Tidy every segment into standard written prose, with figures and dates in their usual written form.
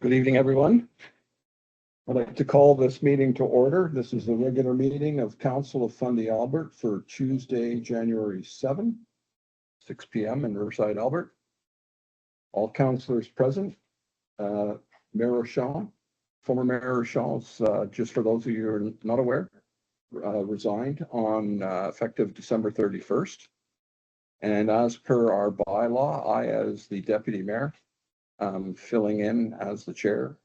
Good evening, everyone. I'd like to call this meeting to order. This is the regular meeting of Council of Fundy Albert for Tuesday, January 7, 6 p.m. in Riverside, Albert. All councillors present. Mayor Rochon, former Mayor Rochon's, just for those of you who are not aware, resigned on effective December 31st. And as per our bylaw, I, as the deputy mayor, filling in as the chair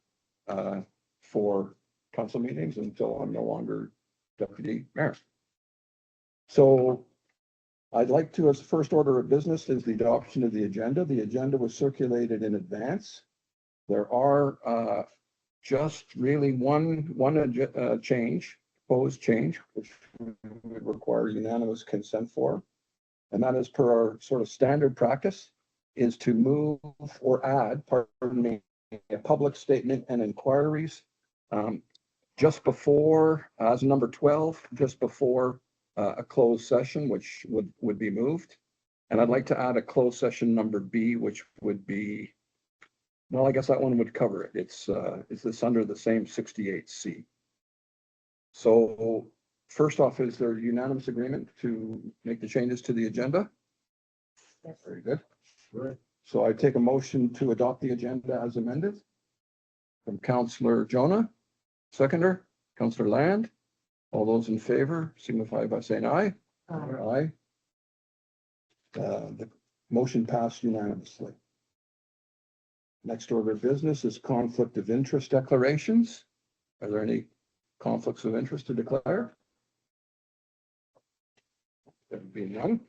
for council meetings until I'm no longer deputy mayor. So I'd like to, as the first order of business, is the adoption of the agenda. The agenda was circulated in advance. There are just really one change, proposed change, which would require unanimous consent for. And that is per our sort of standard practice, is to move or add, pardon me, a public statement and inquiries just before, as number 12, just before a closed session, which would be moved. And I'd like to add a closed session number B, which would be, well, I guess that one would cover it. It's under the same 68C. So first off, is there unanimous agreement to make the changes to the agenda? Yes. Very good. Right. So I take a motion to adopt the agenda as amended from Councillor Jonah, seconder, Councillor Land. All those in favor signify by saying aye. Aye. The motion passed unanimously. Next order of business is conflict of interest declarations. Are there any conflicts of interest to declare? There would be none.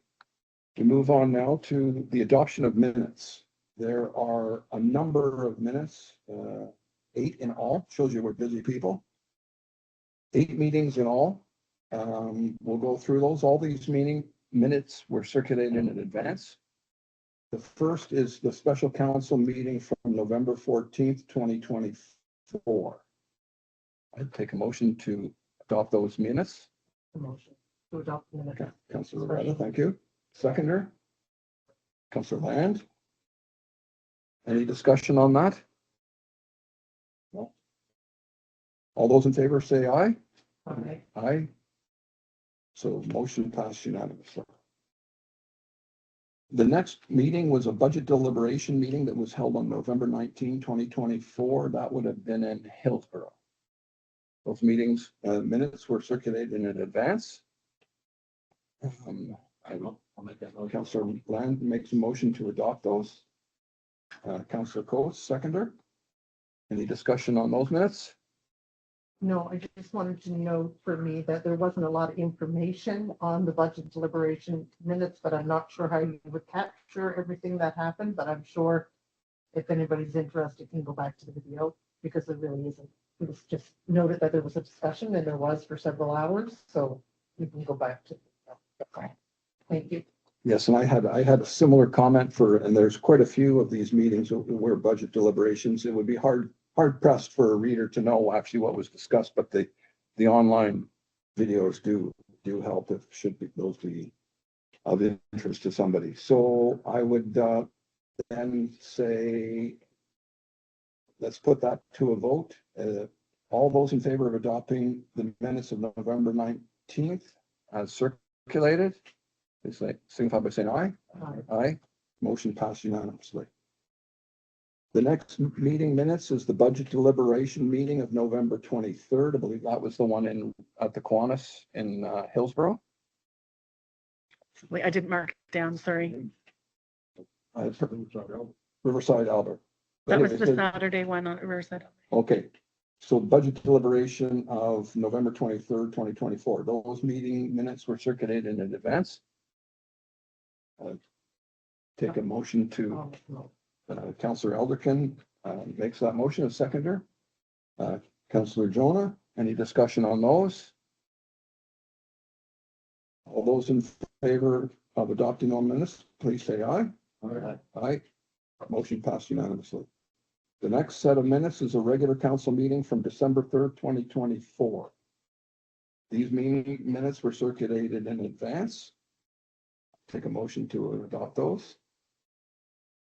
We move on now to the adoption of minutes. There are a number of minutes, 8 in all, shows you we're busy people. 8 meetings in all. We'll go through those. All these meeting minutes were circulated in advance. The first is the special council meeting from November 14th, 2024. I'd take a motion to adopt those minutes. The motion to adopt the minutes. Okay, Councillor Loretta, thank you. Seconder, Councillor Land. Any discussion on that? No. All those in favor say aye. Okay. Aye. So motion passed unanimously. The next meeting was a budget deliberation meeting that was held on November 19, 2024. That would have been in Hillsborough. Those meetings, minutes were circulated in advance. I'll make that motion. Councillor Land makes a motion to adopt those. Councillor Coates, seconder. Any discussion on those minutes? No, I just wanted to note for me that there wasn't a lot of information on the budget deliberation minutes, but I'm not sure how you would capture everything that happened, but I'm sure if anybody's interested, can go back to the video because there really isn't. It was just noted that there was a discussion and there was for several hours, so you can go back to. Okay. Thank you. Yes, and I had a similar comment for, and there's quite a few of these meetings where budget deliberations, it would be hard pressed for a reader to know actually what was discussed, but the online videos do help if those be of interest to somebody. So I would then say, let's put that to a vote. All those in favor of adopting the minutes of November 19th as circulated, please signify by saying aye. Aye. Aye. Motion passed unanimously. The next meeting minutes is the budget deliberation meeting of November 23rd. I believe that was the one at the Kiwanis in Hillsborough. Wait, I didn't mark it down, sorry. Riverside, Albert. That was Anyways, the Saturday one on Riverside. okay. So budget deliberation of November 23rd, 2024. Those meeting minutes were circulated in advance. Take a motion to Councillor Elderkin makes that motion, a seconder. Councillor Jonah, any discussion on those? All those in favor of adopting all minutes, please say aye. Aye. Aye. Motion passed unanimously. The next set of minutes is a regular council meeting from December 3rd, 2024. These meeting minutes were circulated in advance. Take a motion to adopt those.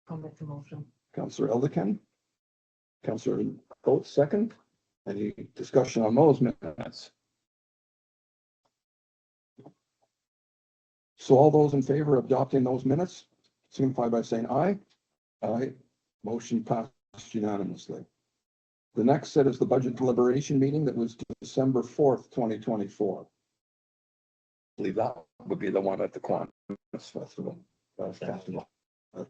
I'll make the motion. Councillor Elderkin, Councillor Coates, second. Any discussion on those minutes? So all those in favor of adopting those minutes, signify by saying aye. Aye. Motion passed unanimously. The next set is the budget deliberation meeting that was December 4th, 2024. I believe that would be the one at the Kiwanis Festival, at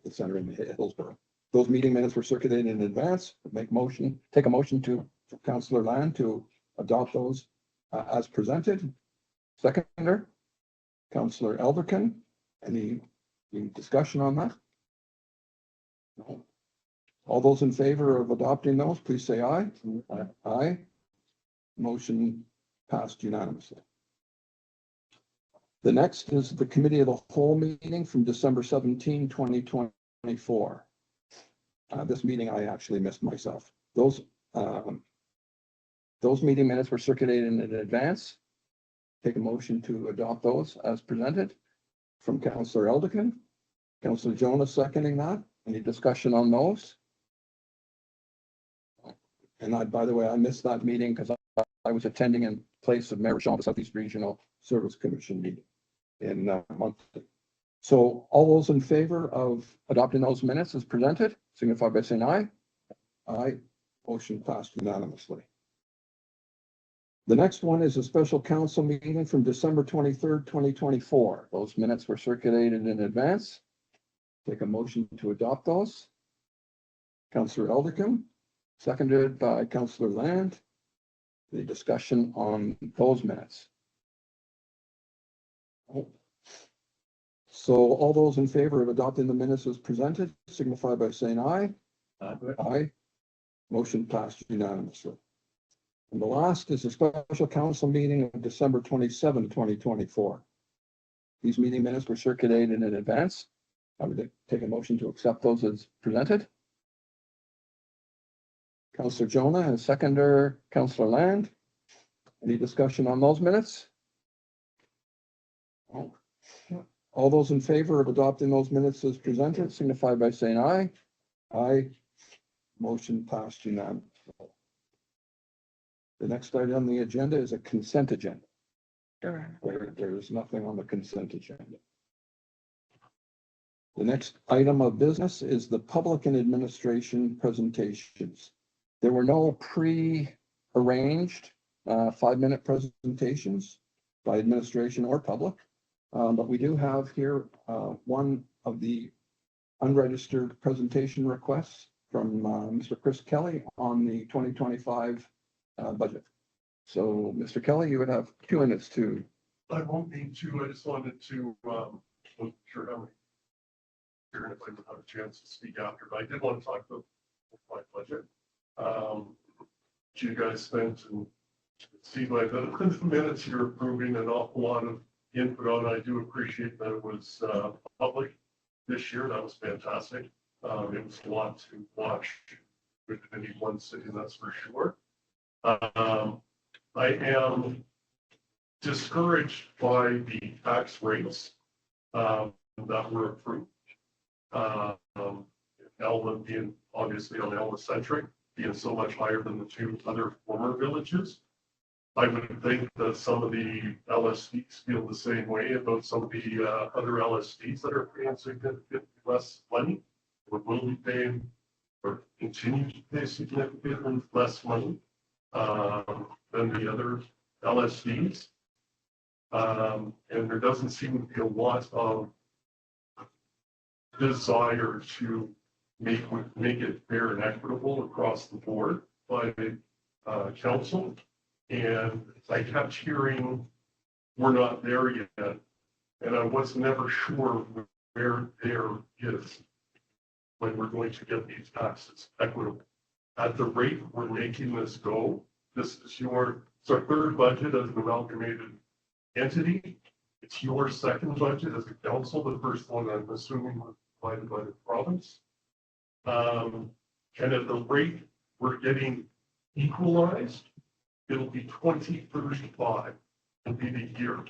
the center in Hillsborough. Those meeting minutes were circulated in advance. Take a motion for Councillor Land to adopt those as presented. Seconder, Councillor Elderkin. Any discussion on that? No. All those in favor of adopting those, please say aye. Aye. Aye. Motion passed unanimously. The next is the Committee of the Whole meeting from December 17, 2024. This meeting I actually missed myself. Those meeting minutes were circulated in advance. Take a motion to adopt those as presented from Councillor Elderkin. Councillor Jonas seconding that. Any discussion on those? And by the way, I missed that meeting because I was attending in place of Mayor Sean, the Southeast Regional Service Commission meeting in monthly. So all those in favor of adopting those minutes as presented, signify by saying aye. Aye. Motion passed unanimously. The next one is a special council meeting from December 23rd, 2024. Those minutes were circulated in advance. Take a motion to adopt those. Councillor Elderkin, seconded by Councillor Land. The discussion on those minutes. So all those in favor of adopting the minutes as presented, signify by saying aye. Aye. Motion passed unanimously. And the last is a special council meeting of December 27, 2024. These meeting minutes were circulated in advance. I would take a motion to accept those as presented. Councillor Jonah and seconder, Councillor Land. Any discussion on those minutes? All those in favor of adopting those minutes as presented, signify by saying aye. Aye. Motion passed unanimously. The next item on the agenda is a consent agenda. Sure. There is nothing on the consent agenda. The next item of business is the public and administration presentations. There were no pre-arranged 5-minute presentations by administration or public, but we do have here one of the unregistered presentation requests from Mr. Chris Kelly on the 2025 budget. So, Mr. Kelly, you would have 2 minutes to. I won't need to. I just wanted to, wasn't sure how many. Here, if I would have a chance to speak after, but I did want to talk about my budget. You guys spent and see by the minutes you're approving an awful lot of input on. I do appreciate that it was public this year. That was fantastic. It was a lot to watch with any one city, that's for sure. I am discouraged by the tax rates that were approved. Elma being obviously on Elma centric, being so much higher than the 2 other former villages. I would think that some of the LSDs feel the same way about some of the other LSDs that are paying significantly less money, or will be paying, or continue to pay significantly less money than the other LSDs. And there doesn't seem to be a lot of desire to make it fair and equitable across the board by council. And I kept hearing, we're not there yet. And I was never sure where there is when we're going to get these taxes equitable. At the rate we're making this go, this is it's our 3rd budget as an amalgamated entity. It's your 2nd budget as a council. The first one, I'm assuming, was provided by the province. And at the rate we're getting equalized, it'll be 2035 will be the year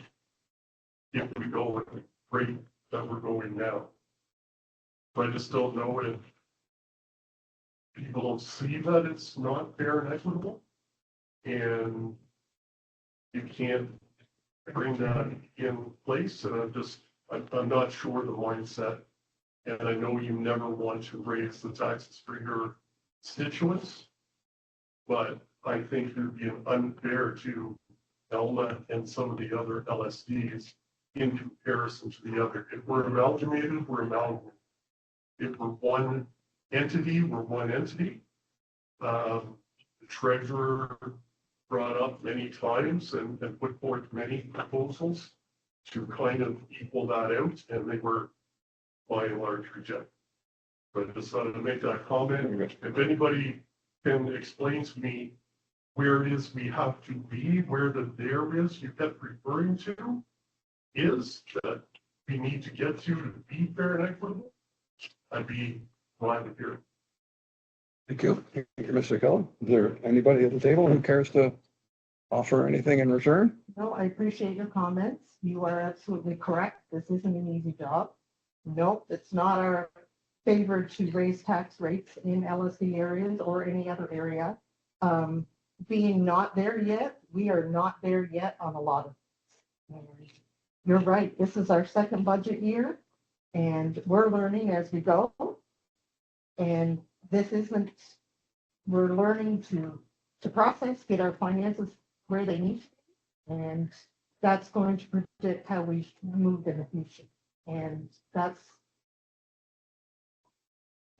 if we go at the rate that we're going now. But I just don't know people don't see that it's not fair and equitable. And you can't bring that in place, and I'm not sure the mindset. And I know you never want to raise the taxes for your constituents, but I think it would be unfair to Elma and some of the other LSDs in comparison to the other. If we're amalgamated, we're amalgamated. If we're one entity, we're one entity. The treasurer brought up many times and put forth many proposals to kind of equal that out, and they were by and large rejected. But I decided to make that comment. If anybody can explain to me where it is we have to be, where the there is you kept referring to is that we need to get to be fair and equitable, I'd be glad to hear it. Thank you. Thank you, Mr. Kelly. Is there anybody at the table who cares to offer anything in return? No, I appreciate your comments. You are absolutely correct. This isn't an easy job. Nope, it's not our favor to raise tax rates in LSD areas or any other area. Being not there yet, we are not there yet on a lot of things. You're right, this is our second budget year, and we're learning as we go. And this isn't, we're learning to process, get our finances where they need to be, and that's going to predict how we move in the future. And that's,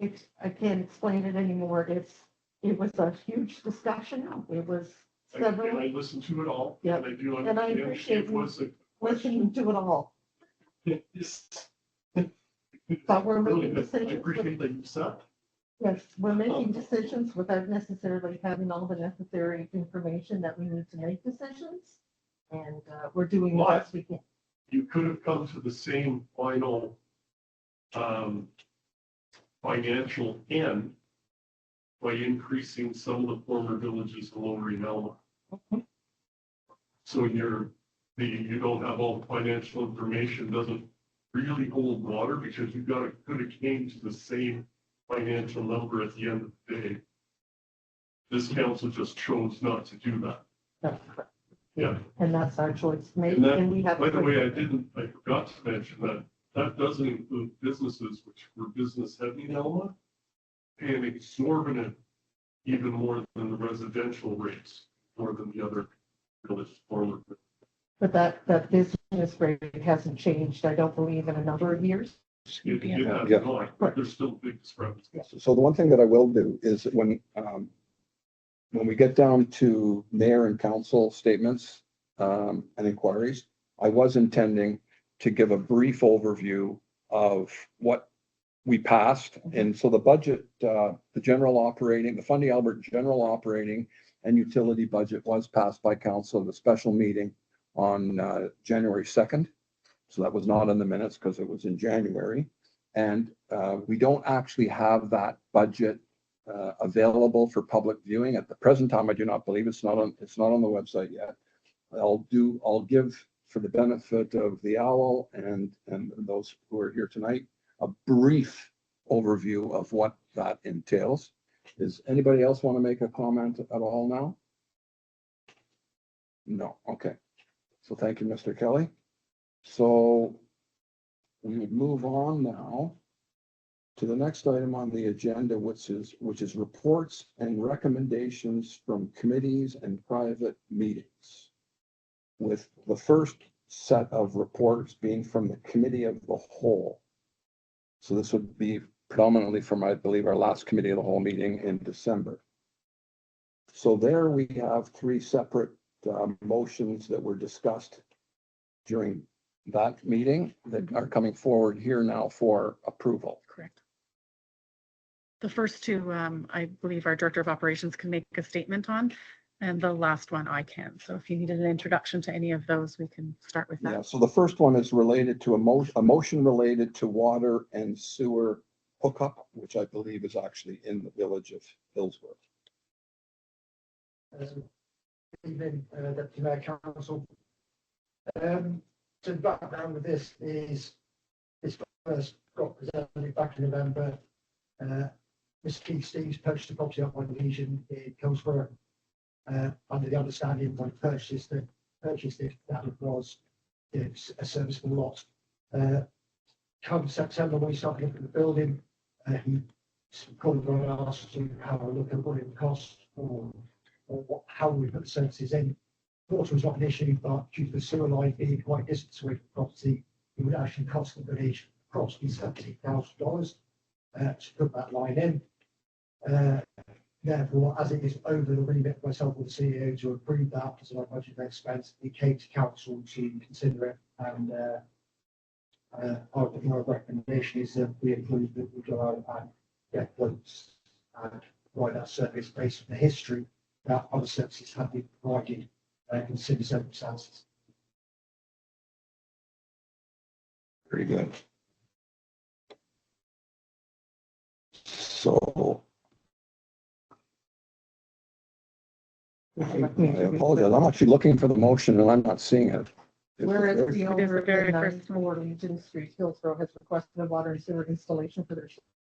I can't explain it anymore. It was a huge discussion. It was several. I listened to it all. Yep. And I do And I understand appreciate it was a listening to it all. But we're really, making I decisions. appreciate that you said. Yes, we're making decisions without necessarily having all the necessary information that we need to make decisions. And we're doing the best we can. You could have come to the same final financial end by increasing some of the former villages in lowering Elma. So you don't have all the financial information, doesn't really hold water because you could have came to the same financial number at the end of the day. This council just chose not to do that. That's correct. Yeah. And that's our choice to make. And that, And we have. by the way, I forgot to mention that doesn't include businesses which were business heavy in Elma, paying exorbitant, even more than the residential rates, more than the other village former. But that business rate hasn't changed, I don't believe, in a number of years. It has Yeah. not, but there's still big discrepancies. So the one thing that I will do is when we get down to mayor and council statements and inquiries, I was intending to give a brief overview of what we passed. And so the budget, the general operating, the Fundy Albert general operating and utility budget was passed by council at a special meeting on January 2nd. So that was not in the minutes because it was in January. And we don't actually have that budget available for public viewing at the present time. I do not believe it's not on the website yet. I'll give, for the benefit of the owl and those who are here tonight, a brief overview of what that entails. Does anybody else want to make a comment at all now? No. Okay. So thank you, Mr. Kelly. So we would move on now to the next item on the agenda, which is reports and recommendations from committees and private meetings. With the first set of reports being from the committee of the whole. So this would be predominantly from, I believe, our last committee of the whole meeting in December. So there we have three separate motions that were discussed during that meeting that are coming forward here now for approval. Correct. The first two, I believe our Director of Operations can make a statement on, and the last one I can. So if you needed an introduction to any of those, we can start with that. Yeah, so the first one is related to a motion related to water and sewer hookup, which I believe is actually in the village of Hillsworth. Evening, Deputy Mayor Council. So the background with this is this first got presented back in November. Mr. Keith Steves purchased a property up on Legion in Hillsborough. Under the understanding when he purchased it, that it was a serviceable lot. Come September, when he started looking at the building, he called and asked to have a look at what it would cost or how we put the services in. Water was not an issue, but due to the sewer line being quite distant away from the property, it would actually cost the village approximately $70,000 to put that line in. Therefore, as it is over the remit of myself and the CEO to approve that as a budget expense, it came to council to consider it. And our recommendation is that we approve that we go out and get quotes and provide that service based on the history that other services have been provided in similar circumstances. Very good. So I apologize. I'm actually looking for the motion and I'm not seeing it. Whereas the It is owner the of very the first 94 Legion Street, Hillsborough, has requested a water and sewer installation for their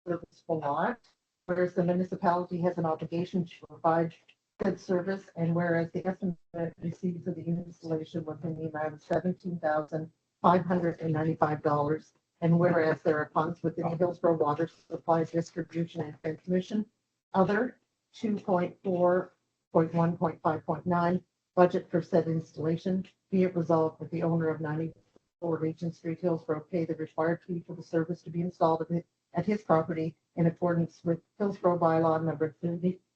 serviceable lot. Whereas the municipality has an obligation to provide good service, and whereas the estimate received for the installation was in the amount of $17,595, and whereas there are funds within the Hillsborough Water Supply Distribution and Transmission, other 2.4.1.5.9 budget for said installation, be it resolved that the owner of 94 Legion Street, Hillsborough, pay the required fee for the service to be installed at his property in accordance with Hillsborough bylaw number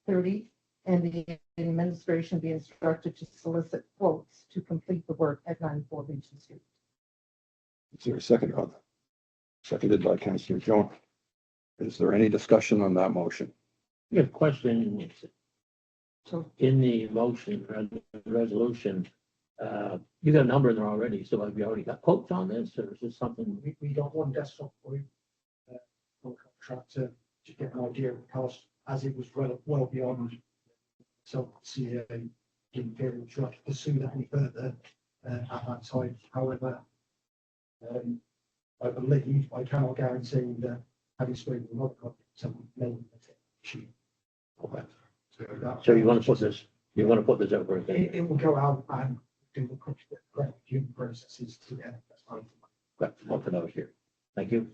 30, and the administration be instructed to solicit quotes to complete the work at 94 Legion Street. Is there a second on that? Seconded by Councillor Jones. Is there any discussion on that motion? I have a question. So In the motion, resolution, you got a number in there already, so have you already got quotes on this, or is this something? We got one desktop for you, contractor, to get an idea of the cost, as it was well beyond. So CA didn't feel we should pursue that any further at that time. However, I believe, I cannot guarantee that having spoken with another company, someone may issue. So you want to put this, over again? It will go out and do the correct human processes together. That's fine. Got one for those here. Thank you.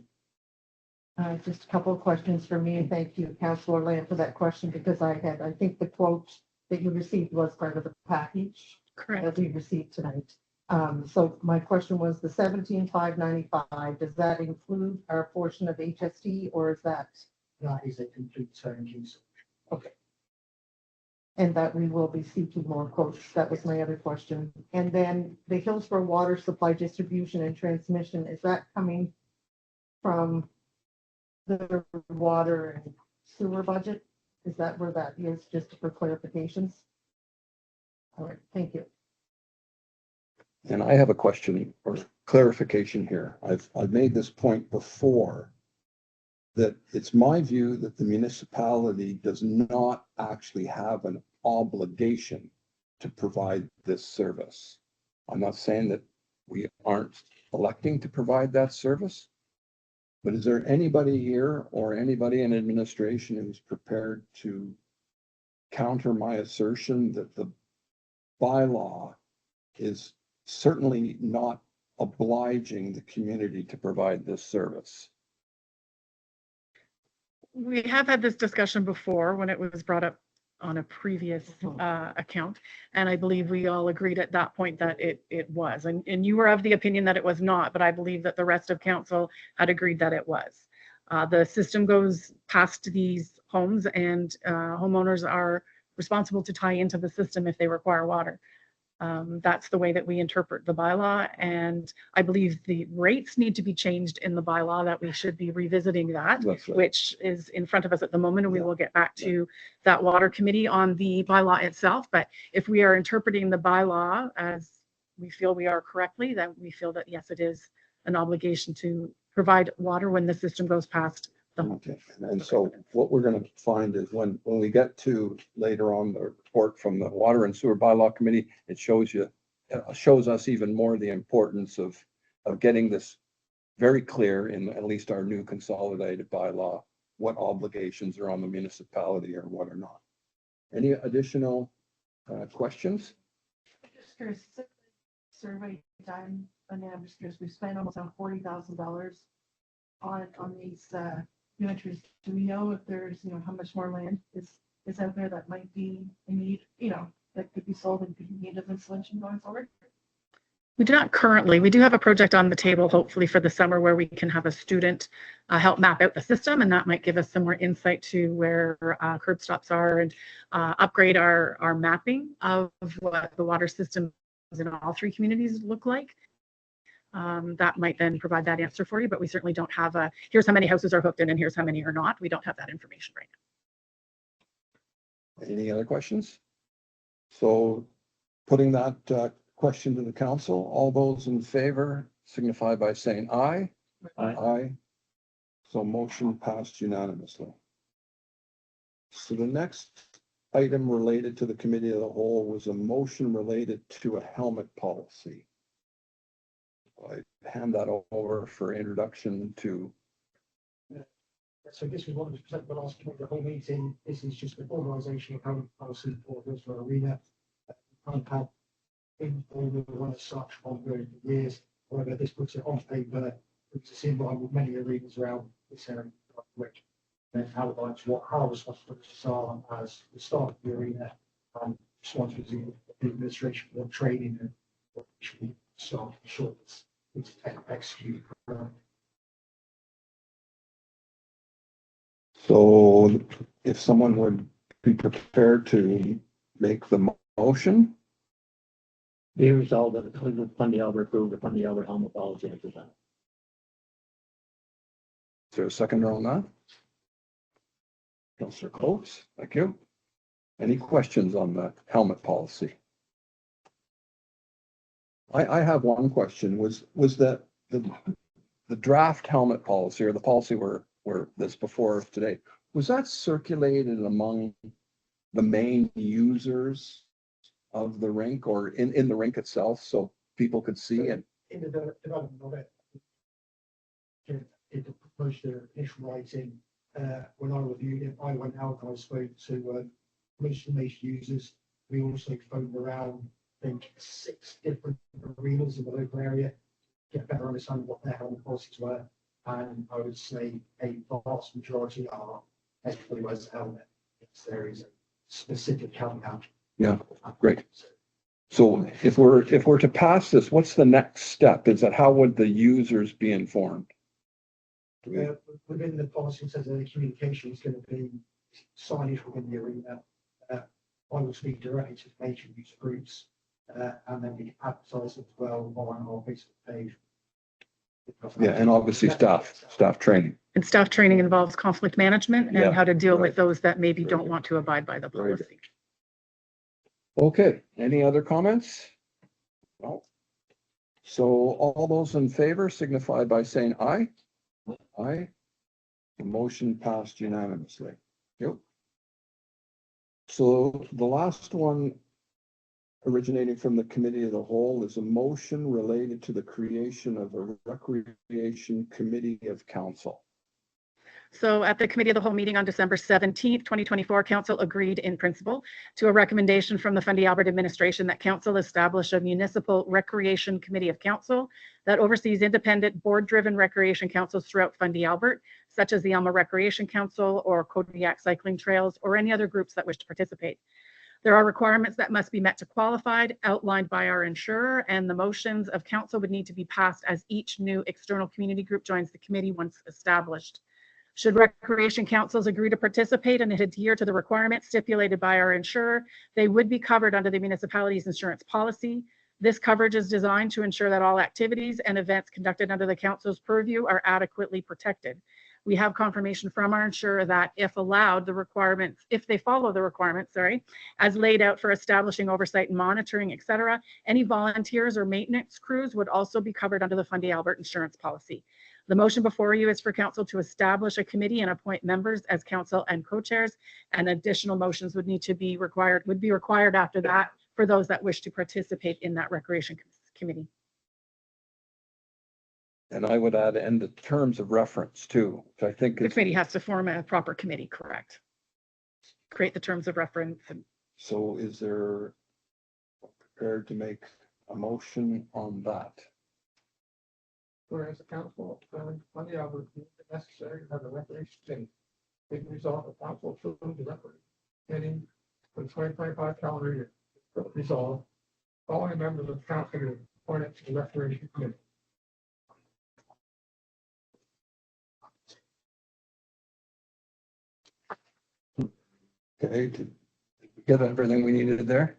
just a couple of questions for me. Thank you, Councillor Lamb, for that question, because I think the quote that you received was part of the package Correct. that we received tonight. So my question was the 17,595, does that include our portion of HST, or is that, That is a complete turnkey. and that we will be seeking more quotes? That was my other question. And then the Hillsborough Water Supply Distribution and Transmission, is that coming from the water and sewer budget? Is that where that is, just for clarifications? All right, thank you. And I have a question or clarification here. I've made this point before, that it's my view that the municipality does not actually have an obligation to provide this service. I'm not saying that we aren't electing to provide that service, but is there anybody here or anybody in administration who's prepared to counter my assertion that the bylaw is certainly not obliging the community to provide this service? We have had this discussion before when it was brought up on a previous account. And I believe we all agreed at that point that it was. And you were of the opinion that it was not, but I believe that the rest of council had agreed that it was. The system goes past these homes, and homeowners are responsible to tie into the system if they require water. That's the way that we interpret the bylaw, and I believe the rates need to be changed in the bylaw, that we should be revisiting that, That's right. which is in front of us at the moment, and we will get back to that water committee on the bylaw itself. But if we are interpreting the bylaw as we feel we are correctly, then we feel that yes, it is an obligation to provide water when the system goes past the home. Okay, and so what we're gonna find is when we get to later on the report from the Water and Sewer Bylaw Committee, it shows us even more the importance of getting this very clear in at least our new consolidated bylaw what obligations are on the municipality or what are not. Any additional questions? Just curious, survey done, and I'm just curious, we spent almost on $40,000 on these cemeteries. Do we know if there's, how much more land is out there that might be in need, that could be sold and could be needed as insulation going forward? We do not currently. We do have a project on the table, hopefully for the summer, where we can have a student help map out the system, and that might give us some more insight to where curb stops are and upgrade our mapping of what the water systems in all three communities look like. That might then provide that answer for you, but we certainly don't have here's how many houses are hooked in and here's how many are not. We don't have that information right now. Any other questions? So putting that question to the council, all those in favor signify by saying aye. Aye. Aye. So motion passed unanimously. So the next item related to the committee of the whole was a motion related to a helmet policy. I hand that over for introduction to. So this was what was presented the last committee, the whole meeting. This is just an organisation of how policy for this arena. I've had informal one as such ongoing for years. However, this puts it on paper, puts us in line with many arenas around this area, which then outlines what our responsibilities are as the start of the arena and responsibilities of the administration for training and what should be started short. It's executed. So if someone would be prepared to make the motion. Be resolved that the Cleveland Fundy Albert approve the Fundy Albert helmet policy as presented. Is there a seconder on that? Councillor Coates, thank you. Any questions on the helmet policy? I have one question. Was that the draft helmet policy or the policy where that's before us today, was that circulated among the main users of the rink or in the rink itself so people could see it? In the development of it, it proposed the initial writing. When I reviewed it, I went out and I spoke to most of the major users. We also phoned around, I think, 6 different arenas in the local area, get a better understanding of what their helmet policies were. And I would say a vast majority are everybody wears a helmet. There is a specific helmet. Yeah, great. So if we're to pass this, what's the next step? Is that how would the users be informed? Within the policy, it says that the communication is going to be signage within the arena. I will speak directly to the major user groups, and then we advertise it as well on our Facebook page. Yeah, and obviously staff training. And staff training involves conflict management Yeah, and how to deal right. with those that maybe Right. don't want to abide by the Very good. policy. Okay, any other comments? No. So all those in favor signify by saying aye. Aye. The motion passed unanimously. Yep. So the last one originating from the committee of the whole is a motion related to the creation of a recreation committee of council. So at the Committee of the Whole meeting on December 17th, 2024, Council agreed in principle to a recommendation from the Fundy Albert administration that Council establish a municipal recreation committee of council that oversees independent board-driven recreation councils throughout Fundy Albert, such as the Alma Recreation Council or Kodiak Cycling Trails or any other groups that wish to participate. There are requirements that must be met to qualify, outlined by our insurer, and the motions of council would need to be passed as each new external community group joins the committee once established. Should recreation councils agree to participate and adhere to the requirements stipulated by our insurer, they would be covered under the municipality's insurance policy. This coverage is designed to ensure that all activities and events conducted under the council's purview are adequately protected. We have confirmation from our insurer that if allowed, the requirements, if they follow the requirements, as laid out for establishing oversight and monitoring, etc., any volunteers or maintenance crews would also be covered under the Fundy Albert insurance policy. The motion before you is for council to establish a committee and appoint members as council and co-chairs, and additional motions would be required after that for those that wish to participate in that recreation committee. And I would add, and the terms of reference too, which I think The is, committee has to form a proper committee, correct? Create the terms of reference and so is there prepared to make a motion on that? Whereas the council, on the Alberta, necessary to have a recreation committee. It resolved the council approved the recreation committee for the 2025 calendar year. Resolved, following members of the council are appointed to the recreation committee. Okay, did we get everything we needed there?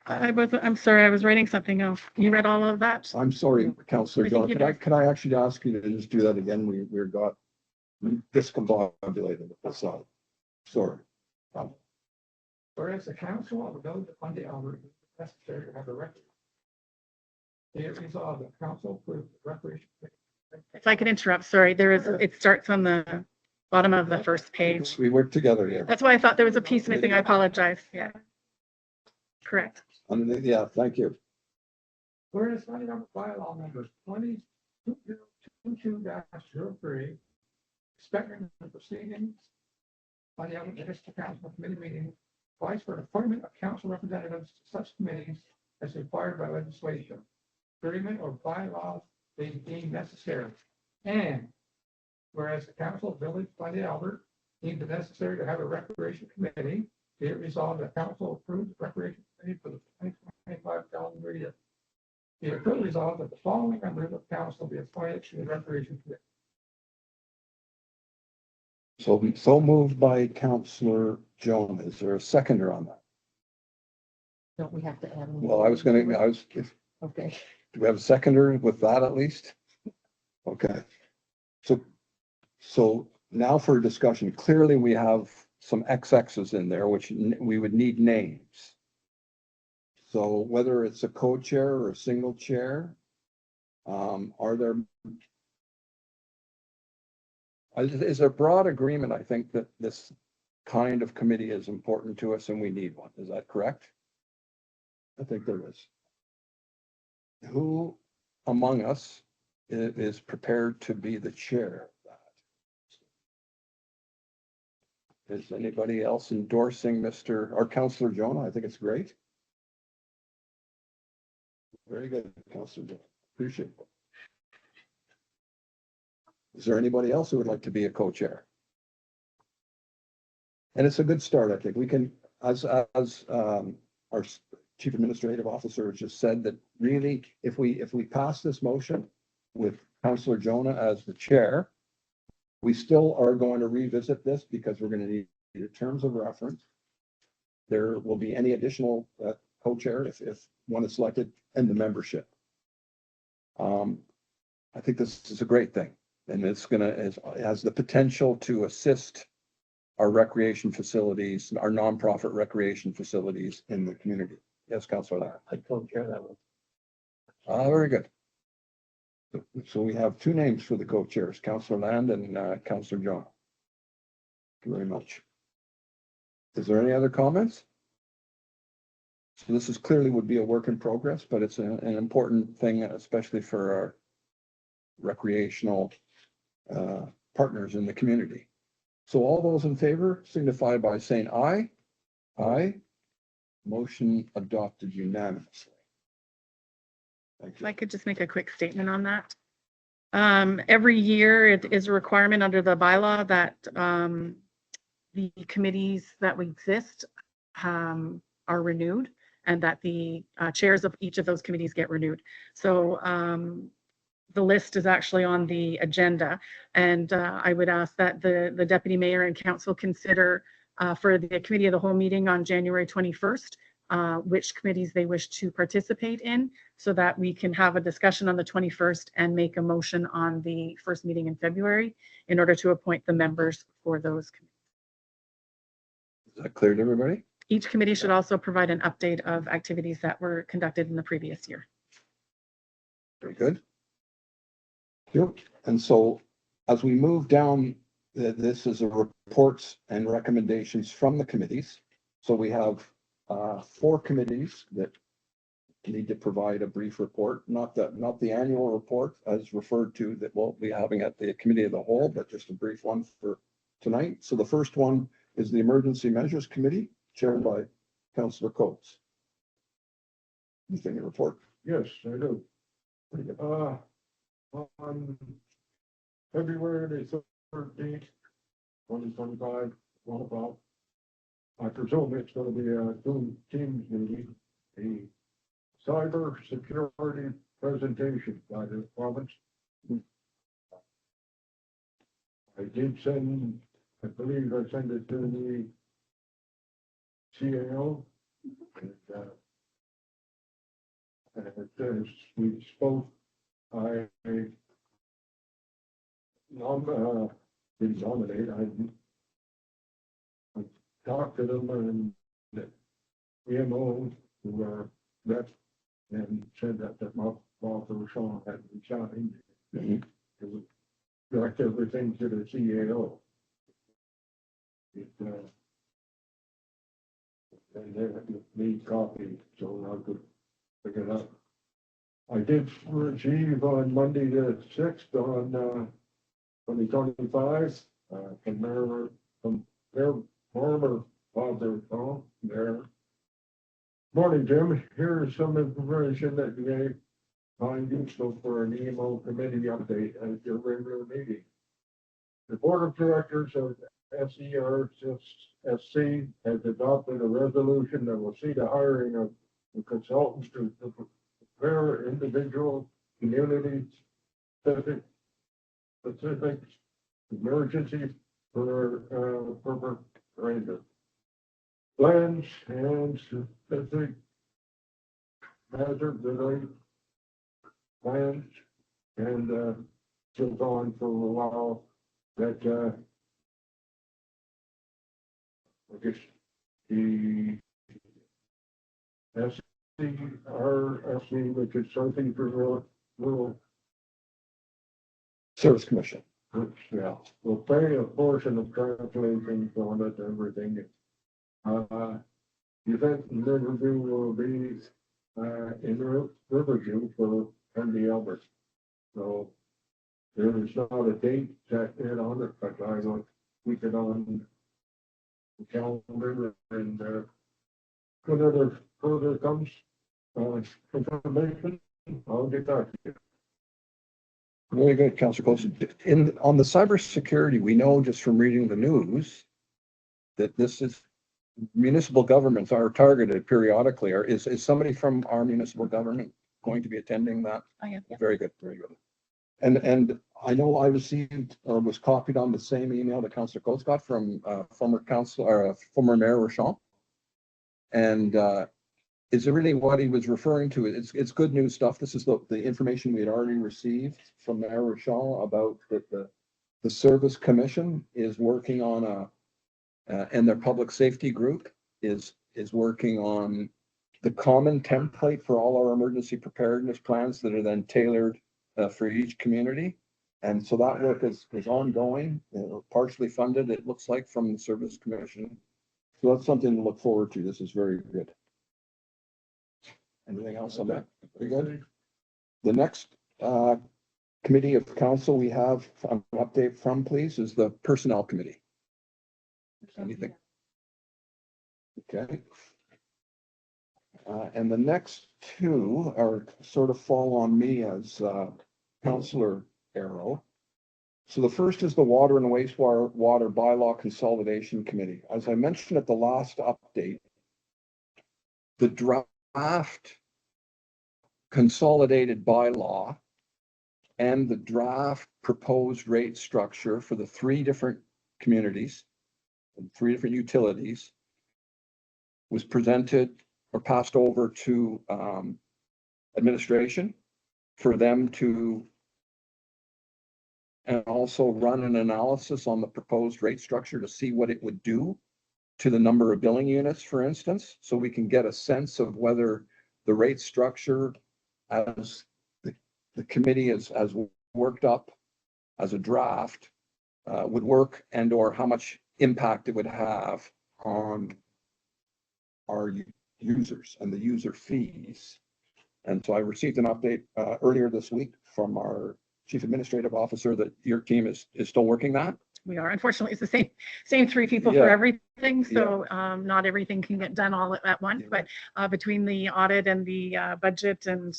I'm sorry, I was writing something else. You read all of that? I'm sorry, Councillor I think John, you could I actually ask you to just do that again? We got discombobulated with this side. Sorry. Whereas the council of the village of Fundy Alberta is necessary to have a record. Be it resolved that council approved the recreation committee. If I could interrupt, sorry, it starts on the bottom of the first page. We worked together here. That's why I thought there was a piece missing. I apologize. Yeah. Correct. Underneath, yeah, thank you. Whereas Fundy Alberta bylaw numbers 2022-03, expecting the proceedings by the Alberta Municipal Council Committee meeting, advice for appointment of council representatives to such committees as required by legislation, agreement or bylaws being deemed necessary. And whereas the council of village Fundy Albert deemed it necessary to have a recreation committee, be it resolved that council approves the recreation committee for the 2025 calendar year. Be it further resolved that the following members of council be appointed to the recreation committee. So moved by Councillor Joan. Is there a seconder on that? Don't we have to add? any- Well, Okay. do we have a seconder with that at least? Okay. So now for discussion, clearly we have some XXs in there, which we would need names. So whether it's a co-chair or a single chair, is there broad agreement, I think, that this kind of committee is important to us and we need one. Is that correct? I think there is. Who among us is prepared to be the chair of that? Is anybody else endorsing our Councillor Jonah? I think it's great. Very good, Councillor Jonah. Appreciate it. Is there anybody else who would like to be a co-chair? And it's a good start, I think. We can, as our Chief Administrative Officer just said, that really, if we pass this motion with Councillor Jonah as the chair, we still are going to revisit this because we're going to need the terms of reference. There will be any additional co-chair if one is selected, and the membership. I think this is a great thing. And it has the potential to assist our recreation facilities, our nonprofit recreation facilities in the community. Yes, Councillor. I co-chair that one. Very good. So we have two names for the co-chairs, Councillor Land and Councillor John. Thank you very much. Is there any other comments? So this is clearly would be a work in progress, but it's an important thing, especially for our recreational partners in the community. So all those in favor signify by saying aye. Aye. Motion adopted unanimously. Thank If you. I could just make a quick statement on that. Every year it is a requirement under the bylaw that the committees that exist are renewed, and that the chairs of each of those committees get renewed. So the list is actually on the agenda, and I would ask that the deputy mayor and council consider for the committee of the whole meeting on January 21st, which committees they wish to participate in, so that we can have a discussion on the 21st and make a motion on the first meeting in February in order to appoint the members for those committees. Is that clear to everybody? Each committee should also provide an update of activities that were conducted in the previous year. Very good. Yep. And so as we move down, this is a reports and recommendations from the committees. So we have 4 committees that need to provide a brief report, not the annual report as referred to that we'll be having at the committee of the whole, but just a brief one for tonight. So the first one is the Emergency Measures Committee, chaired by Councillor Coates. Anything to report? Yes, I do. On February the 13th, 2025, 1 o'clock, I presume it's going to be a Zoom Teams meeting, a cyber security presentation by the province. I did send, I believe I sent it to the CAO. And as we spoke, I didn't nominate, I talked to them and the EMO who are that and said that Bob Rochon had resigned. Mhm. It would direct everything to the CAO. And they need copy, so I could pick it up. I did receive on Monday the 6th on 2025 from their former father, there. Morning, Jim. Here's some information that you may find useful for an EMO committee update at your regular meeting. The Board of Directors of SERSC has adopted a resolution that will see the hiring of consultants to prepare individual community specific emergency for plans and specific hazard related plans and goes on for a while that I guess the SCRSC, which is something for rural, Service Commission. yeah, will pay a portion of translations on it, everything. The event in Riverview will be in Riverview for Andy Albert. So there is not a date set in on it, but I will keep it on the calendar and whenever further comes information, I'll get back to you. Very good, Councillor Coates. On the cybersecurity, we know just from reading the news that this is municipal governments are targeted periodically. Or is somebody from our municipal government going to be attending that? I am, yeah. Very good, very good. And I know I received or was copied on the same email that Councillor Coates got from former Mayor Rochon. And is really what he was referring to. It's good news stuff. This is the information we had already received from Mayor Rochon about the Service Commission is working on and their public safety group is working on the common template for all our emergency preparedness plans that are then tailored for each community. And so that work is ongoing, partially funded, it looks like, from the Service Commission. So that's something to look forward to. This is very good. Anything else on that? Very good. The next committee of council we have an update from, please, is the Personnel Committee. Anything? Okay. And the next two are sort of fall on me as Councillor Arrow. So the first is the Water and Wastewater Bylaw Consolidation Committee. As I mentioned at the last update, the draft consolidated bylaw and the draft proposed rate structure for the three different communities and three different utilities was presented or passed over to administration for them to and also run an analysis on the proposed rate structure to see what it would do to the number of billing units, for instance, so we can get a sense of whether the rate structure as the committee has worked up as a draft would work, and or how much impact it would have on our users and the user fees. And so I received an update earlier this week from our chief administrative officer that your team is still working that. We are, unfortunately, it's the same three people for Yeah. everything, so not everything can get done all at once, Yeah. but between the audit and the budget and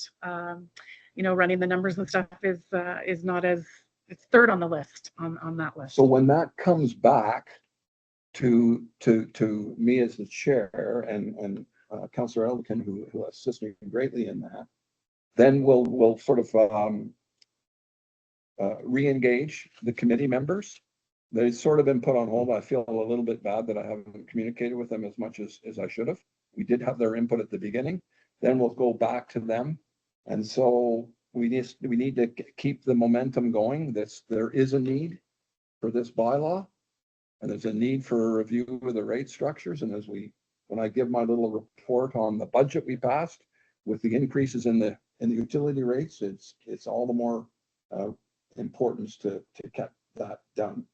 running the numbers and stuff is not as, it's third on the list on that list. So when that comes back to me as the chair and Councillor Elkin, who assists me greatly in that, then we'll sort of re-engage the committee members. They've sort of been put on hold. I feel a little bit bad that I haven't communicated with them as much as I should have. We did have their input at the beginning. Then we'll go back to them. And so we need to keep the momentum going. There is a need for this bylaw, and there's a need for a review of the rate structures. And when I give my little report on the budget we passed with the increases in the utility rates, it's all the more importance to get that done.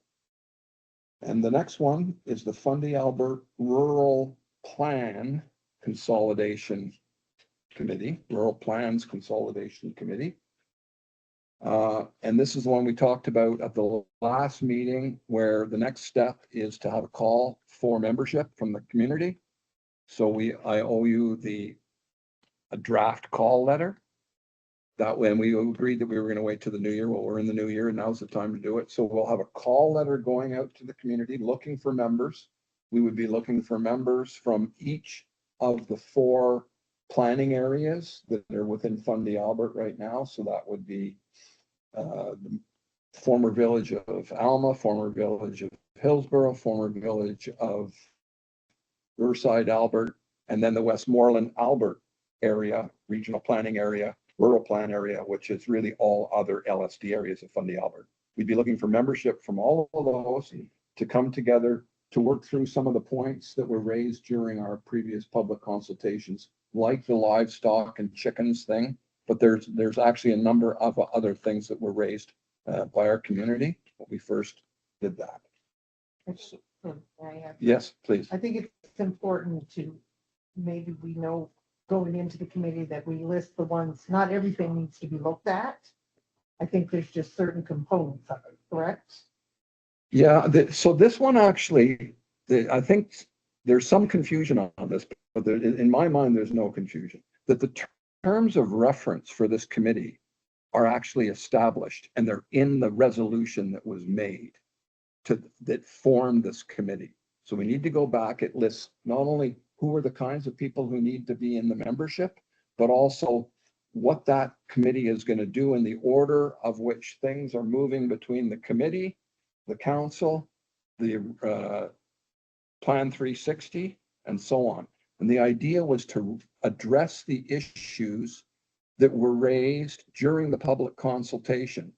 And the next one is the Fundy Albert Rural Plan Consolidation Committee, Rural Plans Consolidation Committee. And this is the one we talked about at the last meeting, where the next step is to have a call for membership from the community. So I owe you a draft call letter. That when we agreed that we were going to wait till the new year. Well, we're in the new year and now's the time to do it. So we'll have a call letter going out to the community looking for members. We would be looking for members from each of the 4 planning areas that are within Fundy Albert right now. So that would be the former village of Alma, former village of Hillsborough, former village of Riverside Albert, and then the Westmoreland Albert area, regional planning area, rural plan area, which is really all other LSD areas of Fundy Albert. We'd be looking for membership from all of those to come together to work through some of the points that were raised during our previous public consultations, like the livestock and chickens thing. But there's actually a number of other things that were raised by our community when we first did that. Yes, please. I think it's important to, maybe we know going into the committee that we list the ones, not everything needs to be looked at. I think there's just certain components of it, correct? Yeah, so this one actually, I think there's some confusion on this, but in my mind, there's no confusion. That the terms of reference for this committee are actually established, and they're in the resolution that was made that formed this committee. So we need to go back. It lists not only who are the kinds of people who need to be in the membership, but also what that committee is going to do in the order of which things are moving between the committee, the council, the Plan 360, and so on. And the idea was to address the issues that were raised during the public consultation.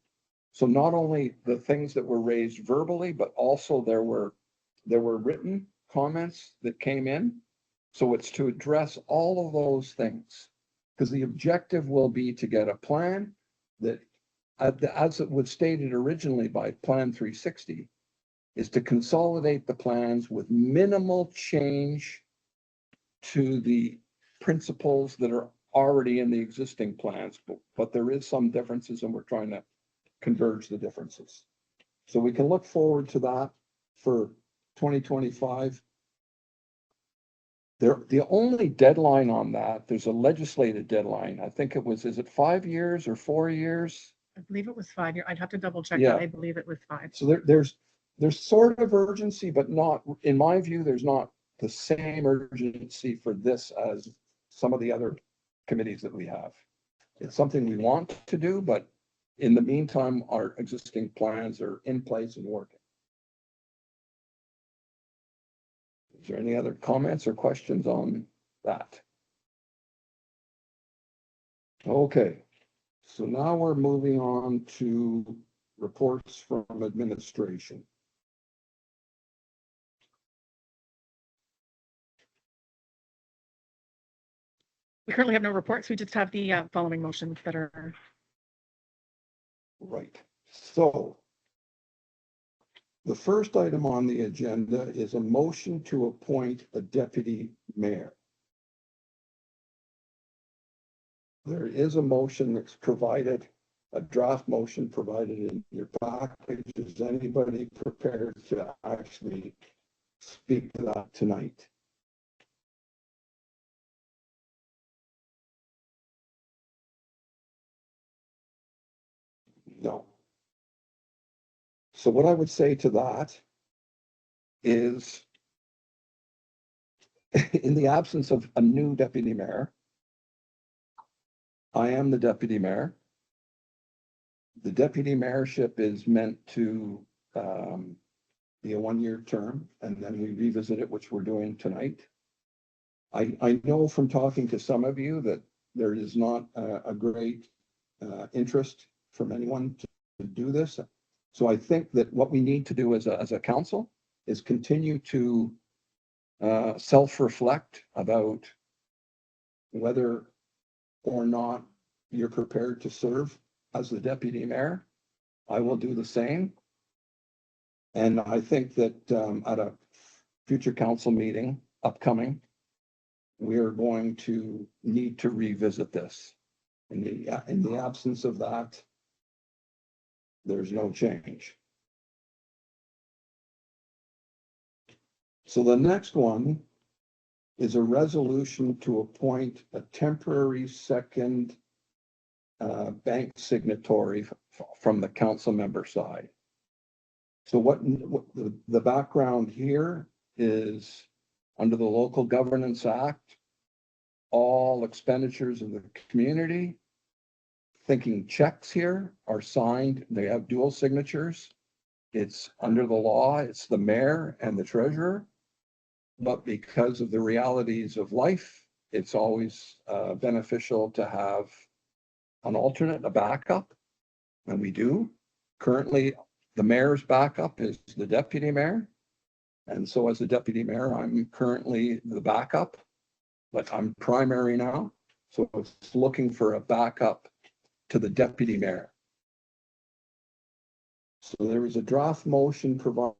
So not only the things that were raised verbally, but also there were written comments that came in. So it's to address all of those things, because the objective will be to get a plan that, as it was stated originally by Plan 360, is to consolidate the plans with minimal change to the principles that are already in the existing plans, but there is some differences, and we're trying to converge the differences. So we can look forward to that for 2025. The only deadline on that, there's a legislative deadline. I think is it 5 years or 4 years? I believe it was 5 years. I'd have to double check Yeah. that. I believe it was 5. So there's sort of urgency, but not, in my view, there's not the same urgency for this as some of the other committees that we have. It's something we want to do, but in the meantime, our existing plans are in place and working. Is there any other comments or questions on that? Okay, so now we're moving on to reports from administration. We currently have no reports. We just have the following motions that are. Right, so the first item on the agenda is a motion to appoint a deputy mayor. There is a motion that's provided, a draft motion provided in your package. Is anybody prepared to actually speak to that tonight? No. So what I would say to that is, in the absence of a new deputy mayor, I am the deputy mayor. The deputy mayorship is meant to be a one-year term, and then we revisit it, which we're doing tonight. I know from talking to some of you that there is not a great interest from anyone to do this. So I think that what we need to do as a council is continue to self-reflect about whether or not you're prepared to serve as the deputy mayor. I will do the same. And I think that at a future council meeting upcoming, we are going to need to revisit this. In the absence of that, there's no change. So the next one is a resolution to appoint a temporary second bank signatory from the council member side. So what the background here is, under the Local Governance Act, all expenditures of the community, thinking checks here, are signed. They have dual signatures. It's under the law, it's the mayor and the treasurer. But because of the realities of life, it's always beneficial to have an alternate, a backup. And we do. Currently, the mayor's backup is the deputy mayor. And so as the deputy mayor, I'm currently the backup, but I'm primary now. So it's looking for a backup to the deputy mayor. So there is a draft motion provided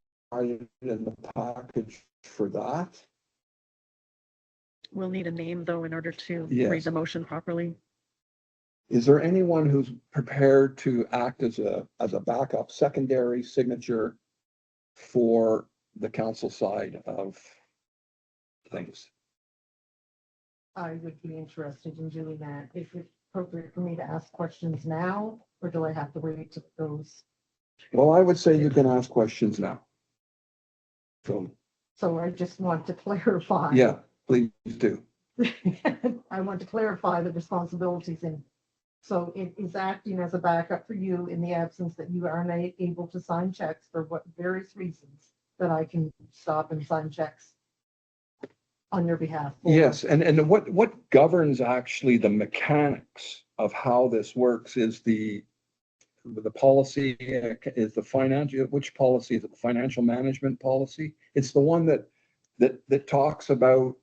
in the package for that. We'll need a name though in order to Yes. read the motion properly. Is there anyone who's prepared to act as a backup secondary signature for the council side of things? I would be interested in doing that. Is it appropriate for me to ask questions now, or do I have to wait to those? Well, I would say you can ask questions now. So, I just want to clarify. yeah, please do. I want to clarify the responsibilities in. So it is acting as a backup for you in the absence that you are unable to sign checks for what various reasons, that I can stop and sign checks on your behalf. Yes, and what governs actually the mechanics of how this works is the policy, is the financial, which policy is it? The financial management policy? It's the one that talks about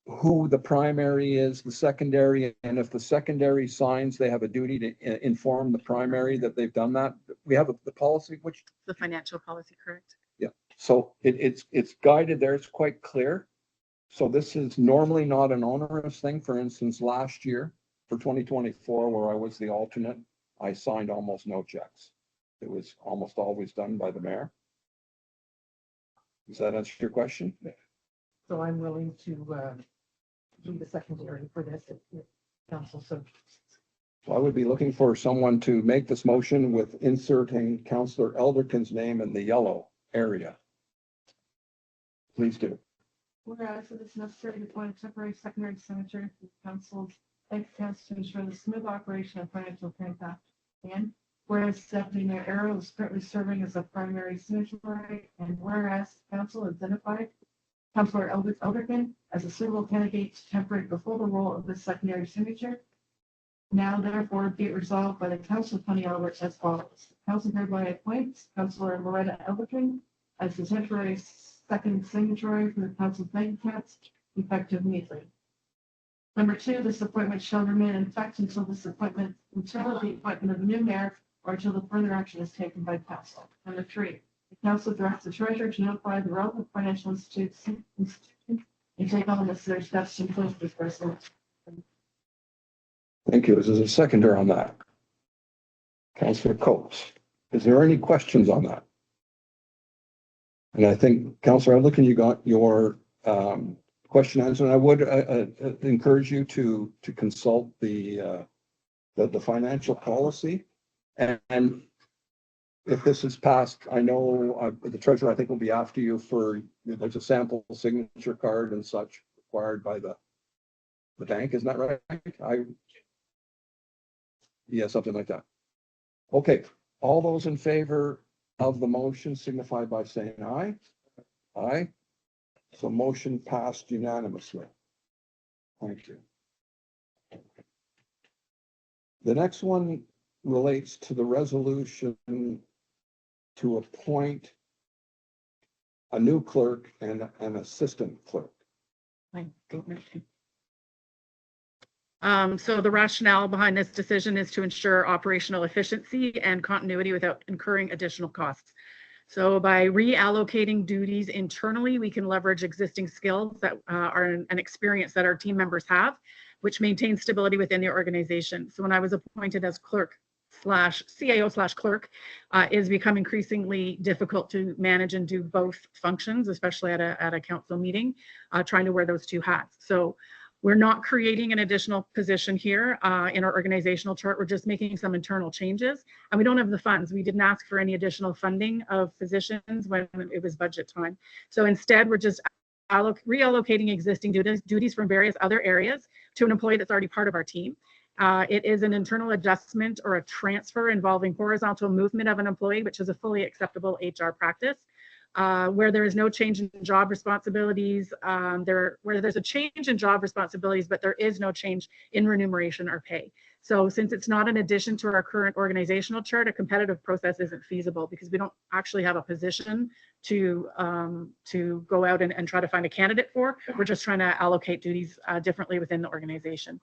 who the primary is, the secondary, and if the secondary signs, they have a duty to inform the primary that they've done that. We have the policy, which, The financial policy, correct? so it's guided there. It's quite clear. So this is normally not an onerous thing. For instance, last year for 2024, where I was the alternate, I signed almost no checks. It was almost always done by the mayor. Does that answer your question? So I'm willing to do the secondary for this if council so. So I would be looking for someone to make this motion with inserting Councillor Elderkin's name in the yellow area. Please do. Whereas it is necessary to appoint a temporary secondary senator to the council's bank accounts to ensure the smooth operation of financial transactions. And whereas Deputy Mayor Arrow is currently serving as a primary signatory, and whereas council identified Councilor Elderkin as a suitable candidate to temporarily fulfill the role of the secondary signature. Now therefore be it resolved by the Council of Fundy Albert as follows. Council hereby appoints Councilor Loretta Elderkin as the temporary second signatory for the council's bank accounts, effective immediately. Number 2, this appointment shall remain in effect until the appointment of the new mayor or until the further action is taken by council. Number 3, the council directs the treasurer to notify the relevant financial institutions and take all necessary steps to close this resolution. Thank you. Is there a seconder on that? Councillor Coates. Is there any questions on that? And I think, Councillor Edelkin, you got your question answered. And I would encourage you to consult the financial policy. And if this is passed, I know the treasurer, I think, will be after you for, there's a sample signature card and such required by the bank. Isn't that right? Yeah, something like that. Okay, all those in favor of the motion signify by saying aye. Aye. So motion passed unanimously. Thank you. The next one relates to the resolution to appoint a new clerk and an assistant clerk. So the rationale behind this decision is to ensure operational efficiency and continuity without incurring additional costs. So by reallocating duties internally, we can leverage existing skills that are an experience that our team members have, which maintains stability within the organization. So when I was appointed as clerk / CAO / clerk, it's become increasingly difficult to manage and do both functions, especially at a council meeting, trying to wear those two hats. So we're not creating an additional position here in our organizational chart. We're just making some internal changes, and we don't have the funds. We didn't ask for any additional funding of positions when it was budget time. So instead, we're just reallocating existing duties from various other areas to an employee that's already part of our team. It is an internal adjustment or a transfer involving horizontal movement of an employee, which is a fully acceptable HR practice. Where there is no change in job responsibilities, where there's a change in job responsibilities, but there is no change in remuneration or pay. So since it's not an addition to our current organizational chart, a competitive process isn't feasible because we don't actually have a position to go out and try to find a candidate for. We're just trying to allocate duties differently within the organization.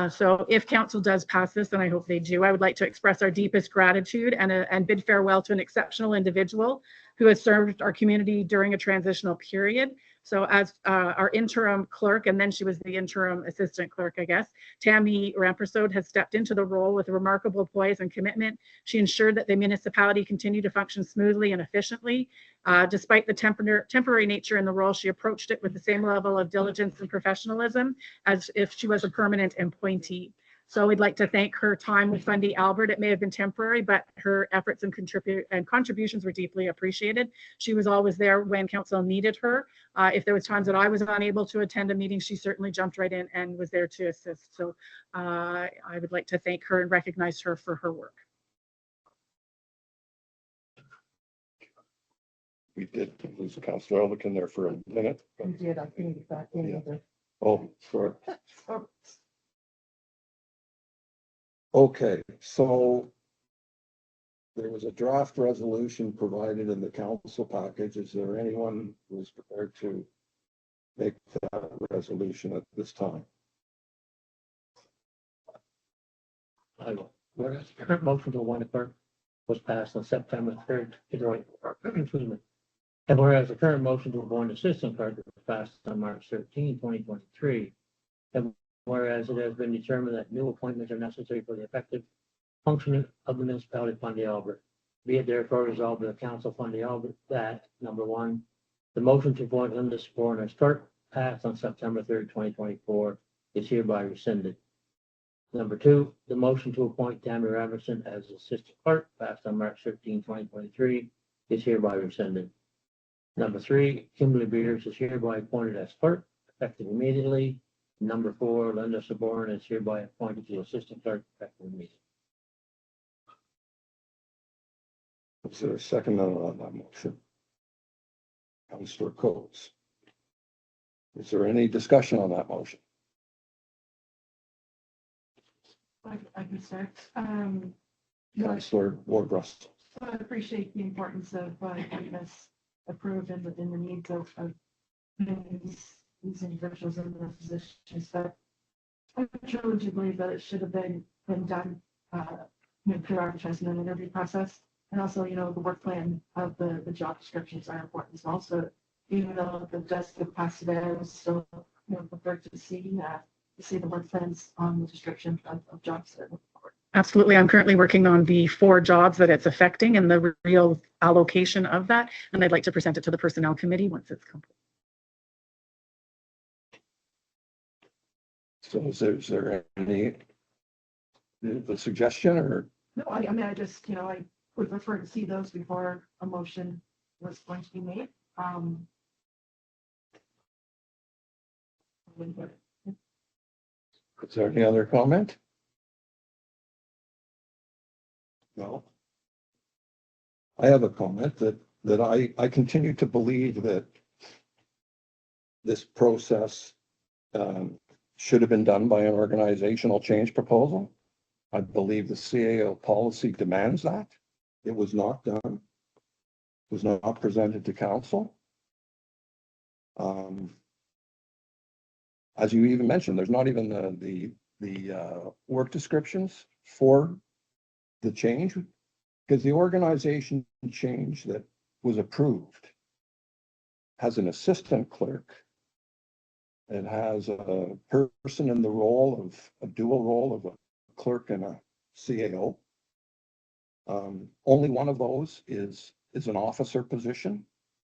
So if council does pass this, and I hope they do, I would like to express our deepest gratitude and bid farewell to an exceptional individual who has served our community during a transitional period. So as our interim clerk, and then she was the interim assistant clerk, I guess, Tammy Rampersad has stepped into the role with remarkable poise and commitment. She ensured that the municipality continued to function smoothly and efficiently. Despite the temporary nature in the role, she approached it with the same level of diligence and professionalism as if she was a permanent appointee. So we'd like to thank her time with Fundy Albert. It may have been temporary, but her efforts and contributions were deeply appreciated. She was always there when council needed her. If there was times that I was unable to attend a meeting, she certainly jumped right in and was there to assist. So I would like to thank her and recognize her for her work. We did lose Councillor Edelkin there for a minute. We did, I think that in the. Oh, sure. Okay, so there was a draft resolution provided in the council package. Is there anyone who's prepared to make that resolution at this time? I will. Whereas the current motion to appoint a clerk was passed on September 3rd, excuse me. And whereas the current motion to appoint assistant clerk was passed on March 13, 2023. And whereas it has been determined that new appointments are necessary for the effective functioning of the municipality of Fundy Albert. Be it therefore resolved by the council of Fundy Albert that, number one, the motion to appoint Linda Sporn as clerk passed on September 3rd, 2024 is hereby rescinded. Number two, the motion to appoint Tammy Robertson as assistant clerk passed on March 13, 2023 is hereby rescinded. Number three, Kimberly Beers is hereby appointed as clerk effective immediately. Number four, Linda Saborn is hereby appointed to assistant clerk effective immediately. Is there a second on that motion? Councillor Coates. Is there any discussion on that motion? I can start. Councillor Ward Russell. So I appreciate the importance of getting this approved and within the needs of these individuals in the positions. But I truly do believe that it should have been done through advertisement and interview process. And also, the work plan of the job descriptions are important as well. So even though the desk get passed today, I was still prepared to see see the board plans on the description of jobs that are looking forward. Absolutely. I'm currently working on the 4 jobs that it's affecting and the real allocation of that. And I'd like to present it to the personnel committee once it's complete. So is there any the suggestion or? No, I mean, I just, I would prefer to see those before a motion was going to be made. Is there any other comment? No. I have a comment that I continue to believe that this process should have been done by an organizational change proposal. I believe the CAO policy demands that. It was not done. It was not presented to council. As you even mentioned, there's not even the work descriptions for the change, because the organization change that was approved has an assistant clerk. It has a person in the role of a dual role of a clerk and a CAO. Only one of those is an officer position,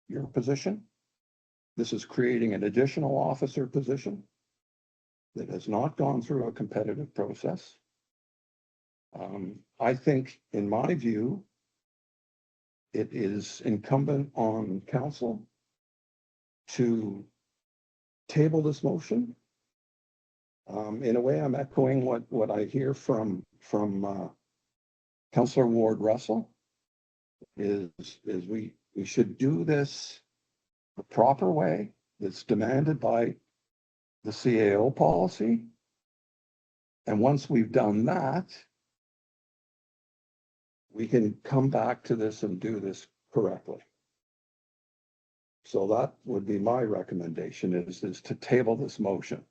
your position. This is creating an additional officer position that has not gone through a competitive process. I think, in my view, it is incumbent on council to table this motion. In a way, I'm echoing what I hear from Councillor Ward Russell is we should do this the proper way that's demanded by the CAO policy. And once we've done that, we can come back to this and do this correctly. So that would be my recommendation is to table this motion.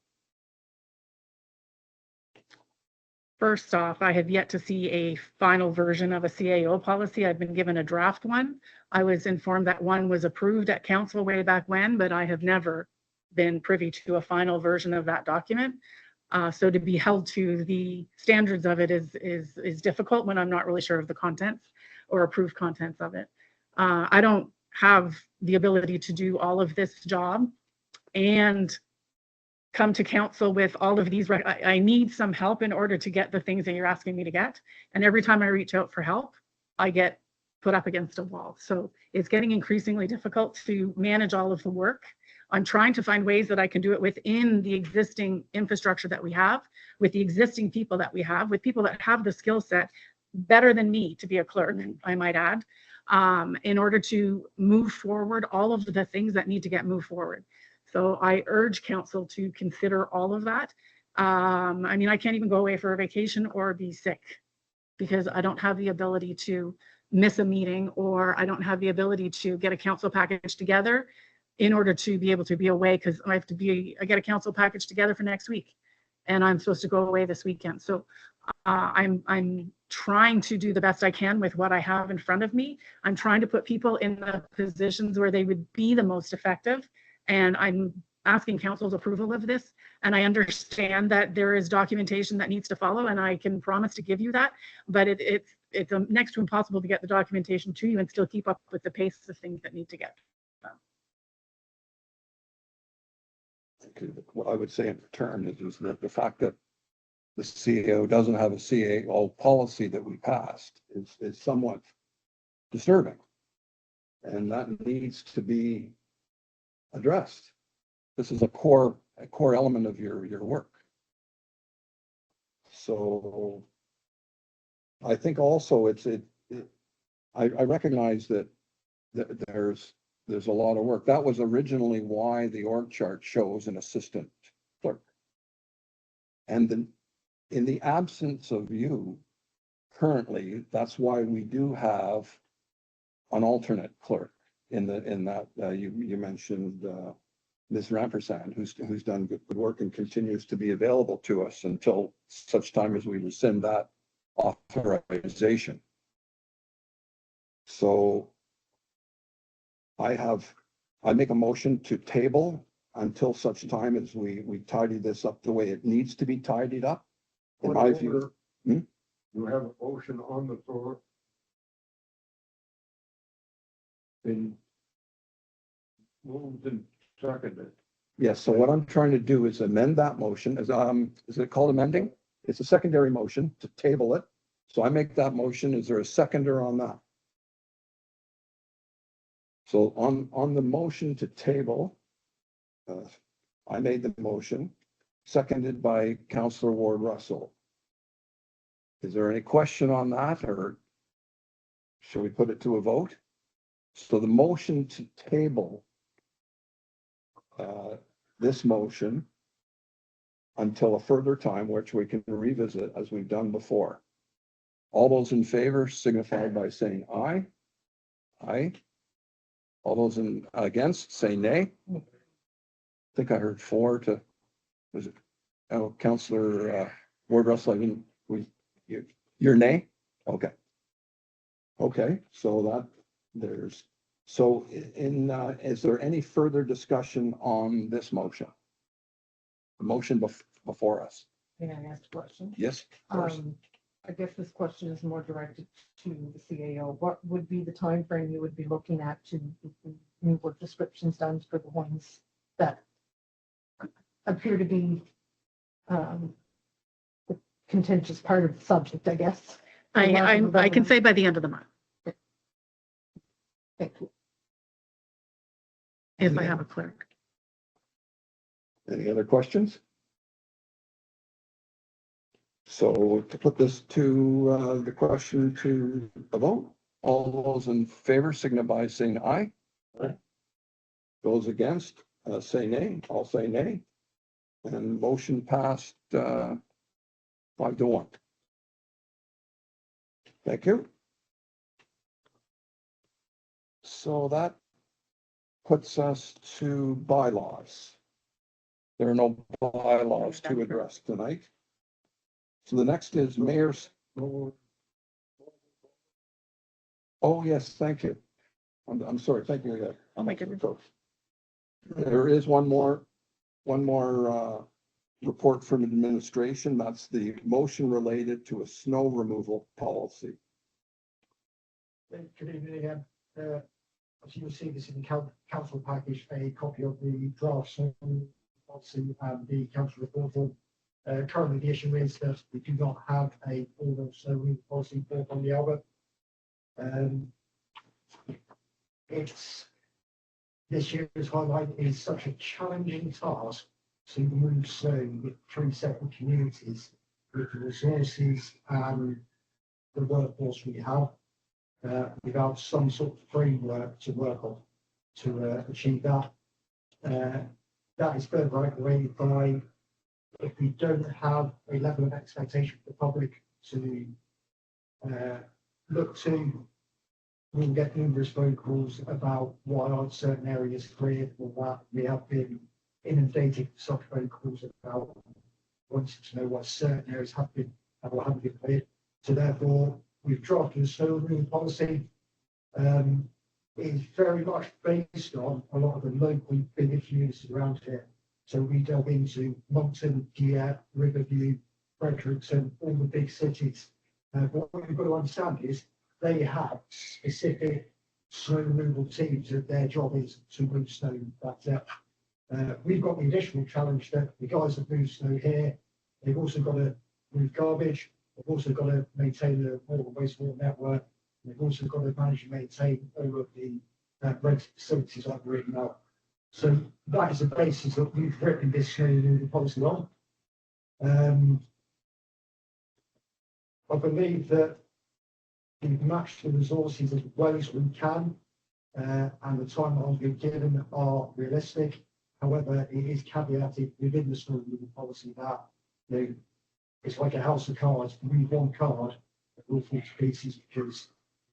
First off, I have yet to see a final version of a CAO policy. I've been given a draft one. I was informed that one was approved at council way back when, but I have never been privy to a final version of that document. So to be held to the standards of it is difficult when I'm not really sure of the contents or approved contents of it. I don't have the ability to do all of this job and come to council with all of these. I need some help in order to get the things that you're asking me to get. And every time I reach out for help, I get put up against a wall. So it's getting increasingly difficult to manage all of the work. I'm trying to find ways that I can do it within the existing infrastructure that we have, with the existing people that we have, with people that have the skill set better than me to be a clerk, I might add, in order to move forward all of the things that need to get moved forward. So I urge council to consider all of that. I mean, I can't even go away for a vacation or be sick because I don't have the ability to miss a meeting, or I don't have the ability to get a council package together in order to be able to be away, because I get a council package together for next week and I'm supposed to go away this weekend. So I'm trying to do the best I can with what I have in front of me. I'm trying to put people in the positions where they would be the most effective. And I'm asking council's approval of this. And I understand that there is documentation that needs to follow, and I can promise to give you that. But it's next to impossible to get the documentation to you and still keep up with the pace of things that need to get done. What I would say in return is that the fact that the CAO doesn't have a CAO policy that we passed is somewhat disturbing. And that needs to be addressed. This is a core element of your work. So I think also I recognize that there's a lot of work. That was originally why the org chart shows an assistant clerk. And then in the absence of you currently, that's why we do have an alternate clerk in that you mentioned Ms. Rampersand, who's done good work and continues to be available to us until such time as we rescind that authorization. So I make a motion to table until such time as we tidy this up the way it needs to be tidied up. In Point my of view, order. Hmm? You have a motion on the floor. Been moved and seconded. yes, so what I'm trying to do is amend that motion, is it called amending? It's a secondary motion to table it. So I make that motion. Is there a seconder on that? So on the motion to table, I made the motion, seconded by Councillor Ward Russell. Is there any question on that, or shall we put it to a vote? So the motion to table this motion until a further time, which we can revisit as we've done before. All those in favor signify by saying aye. Aye. All those against say nay. I think I heard 4 to, was it, oh, Councillor Ward Russell, I mean, your nay? Okay. Okay, so that there's, so is there any further discussion on this motion? The motion before us? May I ask a question? Yes, of course. I guess this question is more directed to the CAO. What would be the time frame you would be looking at to new work descriptions done for the ones that appear to be the contentious part of the subject, I guess? I can say by the end of the month, Thank you. if I have a clerk. Any other questions? So to put this to the question to a vote, all those in favor signify by saying aye. Aye. Those against, say nay. I'll say nay. And motion passed 5-1. Thank you. So that puts us to bylaws. There are no bylaws to address tonight. So the next is mayor's. Oh, yes, thank you. I'm sorry, thank you. Oh, my goodness. There is one more report from administration. That's the motion related to a snow removal policy. Good evening again. As you will see this in the council package, a copy of the draft snow policy and the council report form. Currently, the issue is that we do not have a formal snow removal policy built on the Albert. This year's highlight is such a challenging task to remove snow with 3 separate communities with the resources and the workforce we have. Without some sort of framework to work on to achieve that. That is further aggravated by if we don't have a level of expectation for the public to look to, we'll get numerous phone calls about why aren't certain areas cleared or that. We have been inundated with such phone calls about wanting to know what certain areas have been or haven't been cleared. So therefore, we've drafted a snow removal policy. It's very much based on a lot of the local bigger communities around here. So we delve into Moncton, Dieppe, Riverview, Fredericton, all the big cities. But what we've got to understand is they have specific snow removal teams that their job is to move snow that depth. We've got the additional challenge that the guys that move snow here, they've also got to move garbage. They've also got to maintain the water and wastewater network. They've also got to manage and maintain all of the rented facilities like we're in now. So that is the basis that we've written this policy on. I believe that we've matched the resources as well as we can, and the timelines we've given are realistic. However, it is caveated within the snow removal policy that it's like a house of cards. We need one card that will fall to pieces because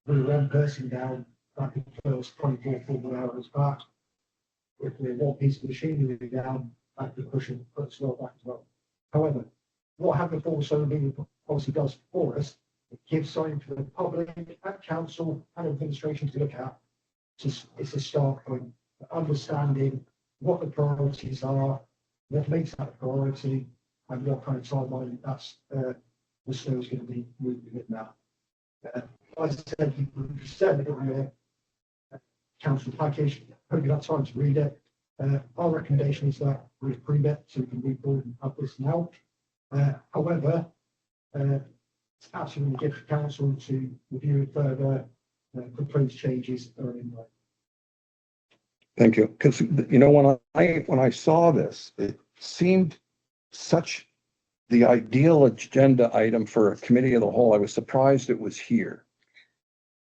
we're one person down. That could first 24 full hours back. If we're one piece of machinery down, that could push us well back as well. However, what having a full snow removal policy does for us, it gives something for the public, and council, and administration to look at. It's a start point, understanding what the priorities are, what makes that a priority, and what kind of timeline that's, the snow is going to be moving in that. As I said, you said it in your council package, hope you have time to read it. Our recommendation is that we approve it so we can move forward and have this now. However, it's absolutely given to council to review it further, propose changes that are in there. Thank you. Because, you know, when I saw this, it seemed such the ideal agenda item for a committee of the whole. I was surprised it was here.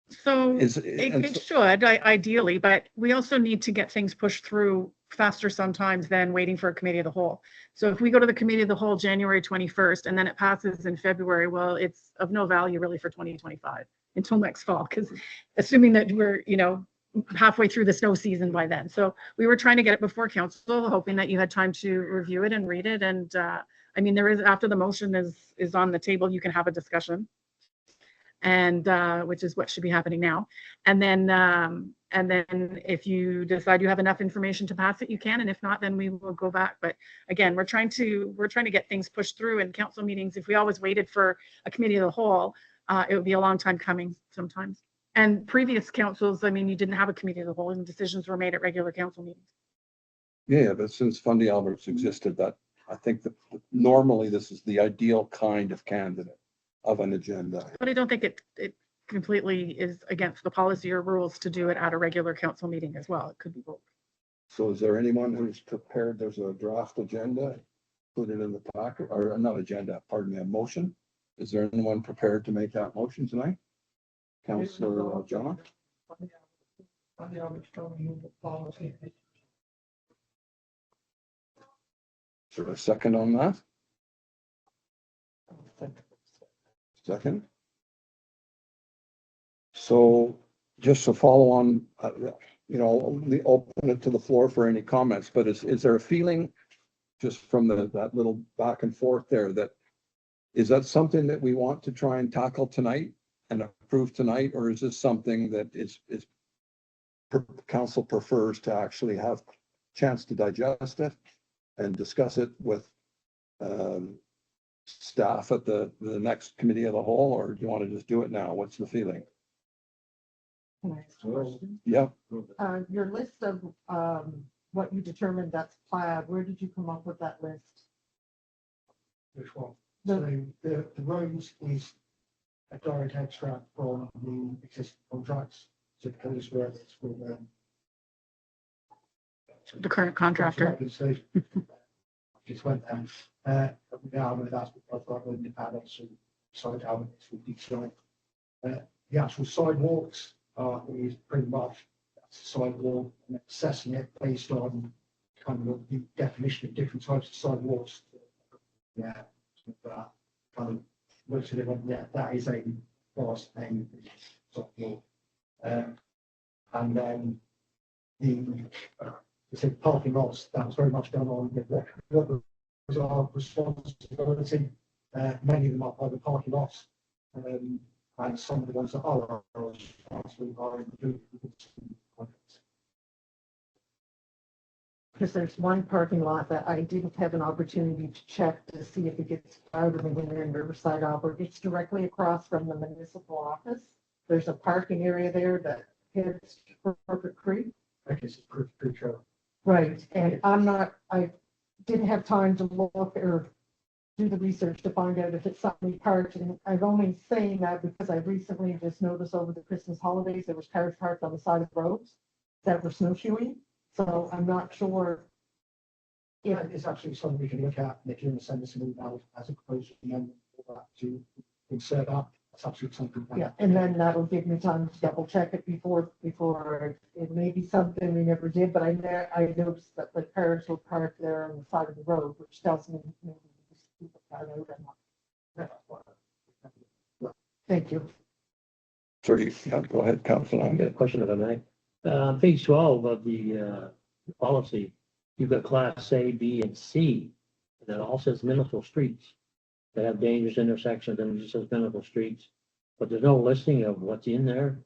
So Is, it, and it so- should ideally, but we also need to get things pushed through faster sometimes than waiting for a committee of the whole. So if we go to the committee of the whole January 21st and then it passes in February, well, it's of no value really for 2025 until next fall, because assuming that we're, you know, halfway through the snow season by then. So we were trying to get it before council, hoping that you had time to review it and read it. And I mean, there is, after the motion is on the table, you can have a discussion. And which is what should be happening now. And then if you decide you have enough information to pass it, you can. And if not, then we will go back. But again, we're trying to get things pushed through in council meetings. If we always waited for a committee of the whole, it would be a long time coming sometimes. And previous councils, I mean, you didn't have a committee of the whole and decisions were made at regular council meetings. yeah, but since Fundy Alberts existed, that I think that normally this is the ideal kind of candidate of an agenda. But I don't think it completely is against the policy or rules to do it at a regular council meeting as well. It could be both. So is there anyone who's prepared? There's a draft agenda, put it in the packet, or not agenda, pardon me, a motion. Is there anyone prepared to make that motion tonight? Councillor John? Is there a second on that? Second. So just to follow on, you know, open it to the floor for any comments, but is there a feeling just from that little back and forth there that, is that something that we want to try and tackle tonight and approve tonight? Or is this something that is council prefers to actually have chance to digest it and discuss it with staff at the next committee of the whole, or do you want to just do it now? What's the feeling? Can I ask a question? Yeah, Your list of what you determined that's plaid, where did you come up with that list? Which one? The- So the roads is a direct extract from the existing contracts. So it goes where it's with, The current contractor. Just went down. Now, that's because I've got the paddles and side elements with each side. The actual sidewalks is pretty much that's a sidewalk and assessing it based on kind of the definition of different types of sidewalks. Yeah, kind of looks at it, yeah, that is a class A sidewalk. And then the parking lots, that was very much done on what was our responsibility. Many of them are private parking lots, and some of the ones that are responsible are included. Because there's one parking lot that I didn't have an opportunity to check to see if it gets out of the winter in Riverside, Albert. It's directly across from the municipal office. There's a parking area there that heads to Crooked Creek. I guess it's pretty sure. Right, and I didn't have time to look or do the research to find out if it's something parked, and I'm only saying that because I recently just noticed over the Christmas holidays, there was cars parked on the side of roads that were snowshoeing, so I'm not sure. Yeah, it's actually something we can look at, and if you want to send us an email as opposed to the end of that to insert that, that's absolutely something. Yeah, and then that'll give me time to double check it before it may be something we never did, but I noticed that the cars were parked there on the side of the road, which tells me maybe we just keep it out or not. Thank you. sorry, yeah, go ahead, Councillor. I've got a question if I may. Page 12 of the policy, you've got class A, B, and C. And it all says municipal streets that have dangerous intersections, and it just says municipal streets. But there's no listing of what's in there,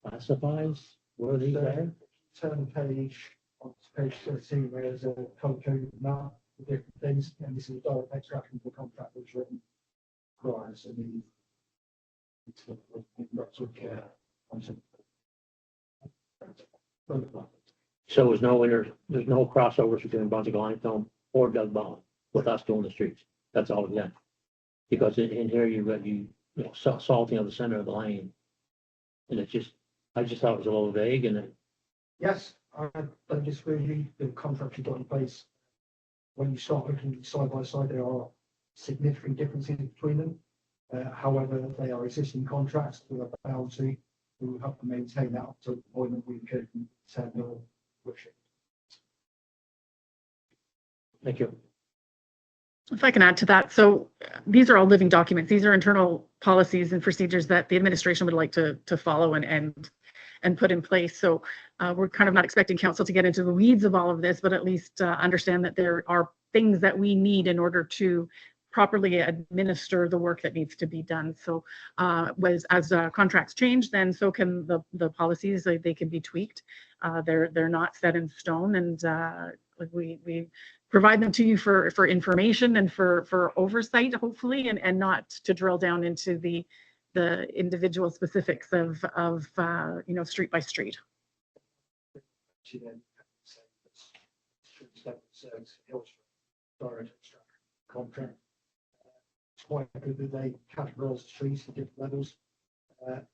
classifies where these are. Turn page on page 13, where there's a color code map of different things, and this is a direct extraction of the contract that was written prior, so the. So there's no crossovers between Brunswick Limestone or Doug Bond with us doing the streets. That's all again. Because in here you've got salting of the center of the lane. And I just thought it was a little vague and it, Yes, I don't disagree. The contract you got in place, when you start looking side by side, there are significant differences between them. However, they are existing contracts with a bounty. We will have to maintain that up to the point that we could send no worship. thank you. If I can add to that, so these are all living documents. These are internal policies and procedures that the administration would like to follow and put in place. So we're kind of not expecting council to get into the weeds of all of this, but at least understand that there are things that we need in order to properly administer the work that needs to be done. So as contracts change, then so can the policies. They can be tweaked. They're not set in stone, and we provide them to you for information and for oversight, hopefully, and not to drill down into the individual specifics of street by street. She then said that's direct contract. It's quite good that they categorise the streets at different levels.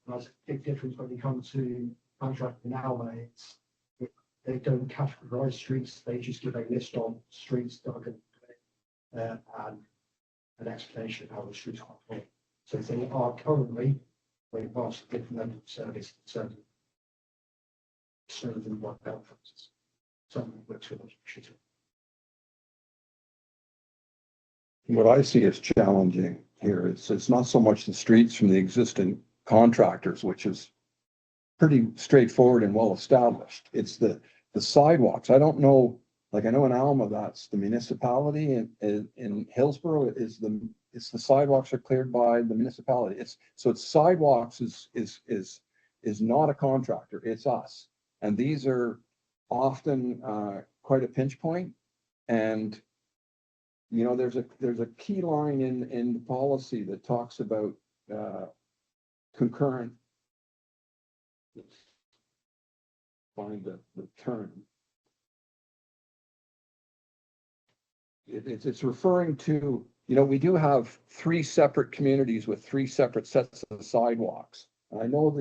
There's a big difference when you come to contract nowadays. They don't categorise streets, they just give a list of streets that are going to and an explanation of how the streets are operating. So they are currently very vast different level of service in terms of serving what outcomes. Something works with us. What I see as challenging here is it's not so much the streets from the existing contractors, which is pretty straightforward and well established. It's the sidewalks. I don't know, like I know in Alma, that's the municipality, and in Hillsborough it's the sidewalks are cleared by the municipality. It's sidewalks is not a contractor, it's us. And these are often quite a pinch point. And there's a key line in the policy that talks about concurrent. Find the term. It's referring to, we do have 3 separate communities with 3 separate sets of sidewalks. And I know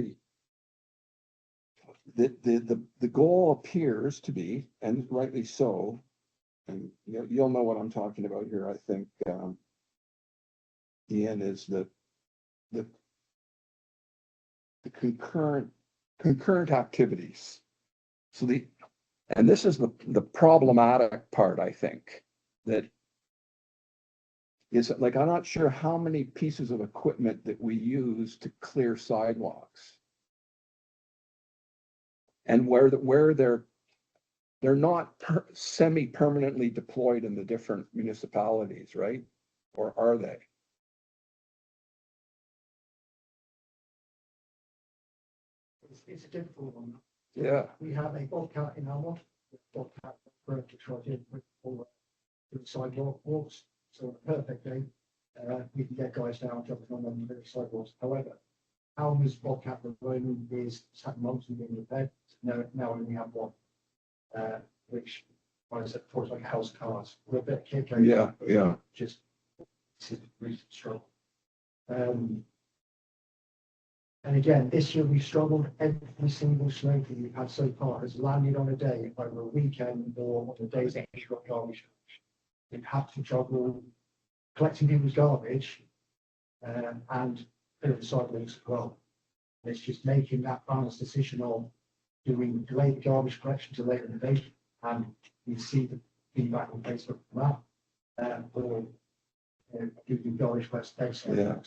the goal appears to be, and rightly so, and you'll know what I'm talking about here, I think, Ian, is the concurrent activities. So and this is the problematic part, I think, that is like, I'm not sure how many pieces of equipment that we use to clear sidewalks. And where they're not semi-permanently deployed in the different municipalities, right? Or are they? It's a difficult one. Yeah. We have a bobcat in Almond. Bobcat to try to with all the sidewalk walks. So on a perfect day, we can get guys down jumping on them the sidewalks. However, Alma's bobcat at the moment is sat months and being repaired. Now we have one, which I said before, it's like a house cars. We're a bit kick. Yeah. Just recent struggle. And again, this year we've struggled. Every single snowfall we've had so far has landed on a day, over a weekend or on the days that we've got garbage. We've had to juggle collecting people's garbage and clearing the sidewalks as well. And it's just making that balanced decision of, do we delay the garbage collection to later in the day? And we see the feedback on Facebook from that. Or do the garbage collection Yeah.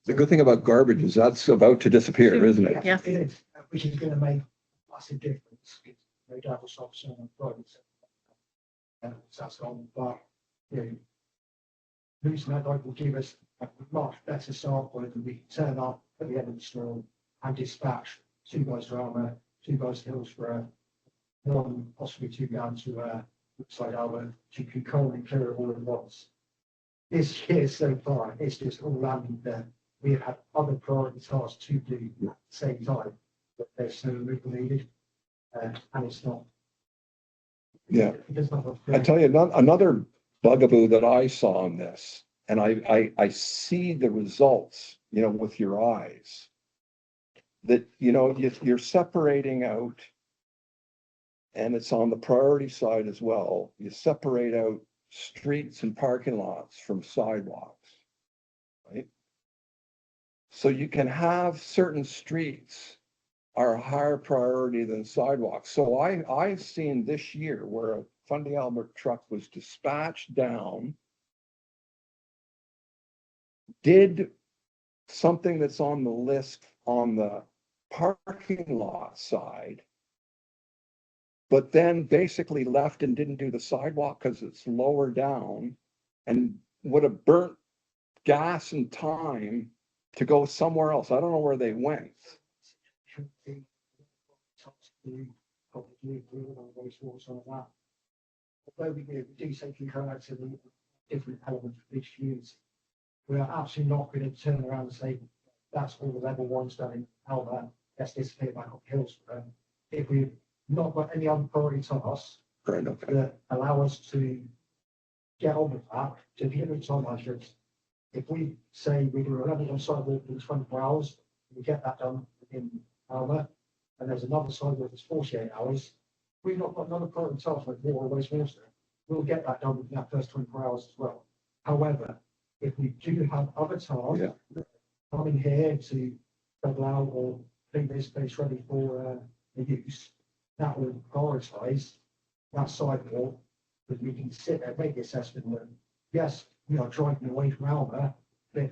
The good thing about garbage is that's about to disappear, isn't it? Yes. It is, which is going to make a massive difference. No doubt will stop some on Friday. So that's gone, but losing that night will give us a much better start point than we can turn up at the end of the storm and dispatch 2 guys to Alma, 2 guys to Hillsborough, one, possibly two down to, Woodside Albert, you can currently clear it all at once. This year so far, it's just all landed there. We have had other priority tasks to do at the same time, but there's no removal needed. And it's not. Yeah. It's not. I tell you, another bugaboo that I saw on this, and I see the results, you know, with your eyes. That, you know, you're separating out, and it's on the priority side as well. You separate out streets and parking lots from sidewalks, right? So you can have certain streets are a higher priority than sidewalks. So I've seen this year where a Fundy Albert truck was dispatched down, did something that's on the list on the parking lot side, but then basically left and didn't do the sidewalk because it's lower down, and would have burnt gas and time to go somewhere else. I don't know where they went. Although we do safely go out to the different elements of each community, we are absolutely not going to turn around and say, that's all the level ones done in Albert, let's disappear back up Hillsborough. If we've not got any other priority tasks Right, okay. that allow us to get on with that, to the other time measures, if we say we do a level one sidewalk in 24 hours, we get that done in Albert, and there's another sidewalk that's 48 hours, we've not got another priority task like water or wastewater. We'll get that done within that first 24 hours as well. However, if we do have other tasks coming here to double out or make this space ready for the use, that will prioritize that sidewalk, that we can sit there, make the assessment that, yes, we are driving away from Alma, but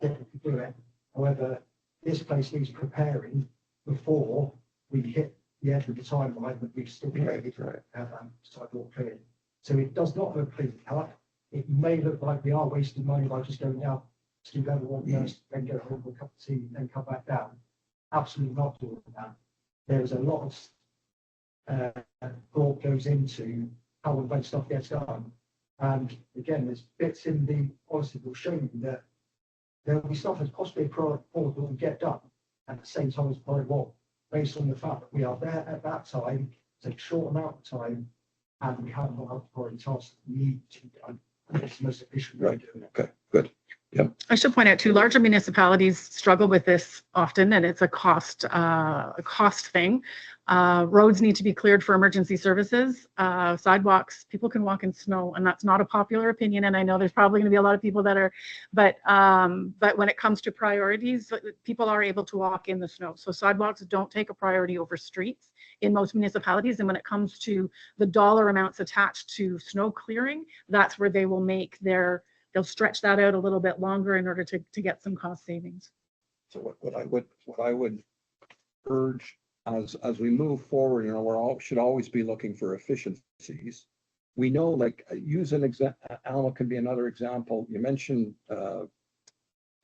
we do it. However, this place needs preparing before we hit the end of the timeline, but we still be able to have that sidewalk cleared. So it does not look clean cut. It may look like we are wasting money by just going down to do level one first, then go home with a cup of tea, then come back down. Absolutely not doing that. There is a lot of thought goes into how and when stuff gets done. And again, there's bits in the policy will show you that there will be stuff that's possibly forward that will get done at the same time as probably what, based on the fact that we are there at that time, it's a short amount of time, and we haven't got other priority tasks that need to be done. And it's the most efficient way to do it. Okay, good. I should point out too, larger municipalities struggle with this often, and it's a cost thing. Roads need to be cleared for emergency services. Sidewalks, people can walk in snow, and that's not a popular opinion. And I know there's probably going to be a lot of people that are, but when it comes to priorities, people are able to walk in the snow. So sidewalks don't take a priority over streets in most municipalities. And when it comes to the dollar amounts attached to snow clearing, that's where they will make they'll stretch that out a little bit longer in order to get some cost savings. So what I would urge as we move forward, you know, should always be looking for efficiencies. We know, like, use an example, Alma can be another example. You mentioned,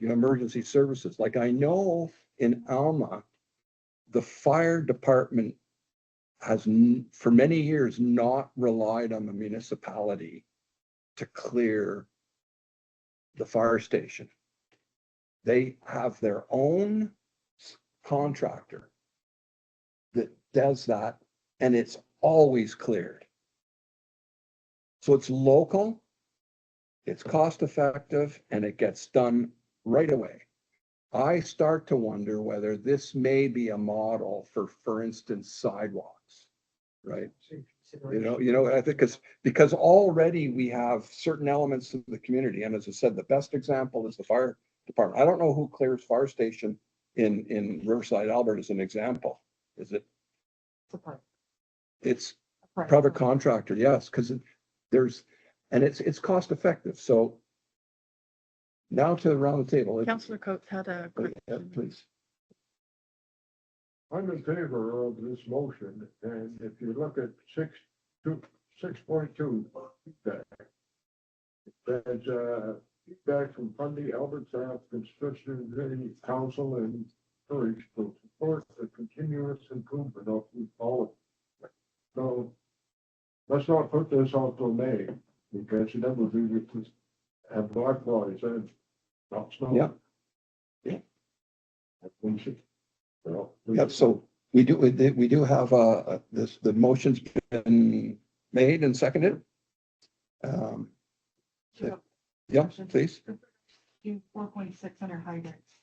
emergency services. Like, I know in Alma, the fire department has for many years not relied on the municipality to clear the fire station. They have their own contractor that does that, and it's always cleared. So it's local, it's cost effective, and it gets done right away. I start to wonder whether this may be a model for instance, sidewalks, right? I think because already we have certain elements of the community, and as I said, the best example is the fire department. I don't know who clears fire station in Riverside, Albert, as an example. Is it? It's private contractor, yes, because it's cost effective. So now to around the table. Councillor Coates had a quick. Please. I'm in favor of this motion, and if you look at 6.2, there's feedback from Fundy Albert Staff Construction Committee Council and encourage to support the continuous improvement of all of it. So let's not put this off till May, because you never do get to have black flies and not snow. Yeah. Yeah. We should, well, Yep, so we do have, the motion's been made and seconded. Um, Sure. yeah, please. 4.6 under hydrants.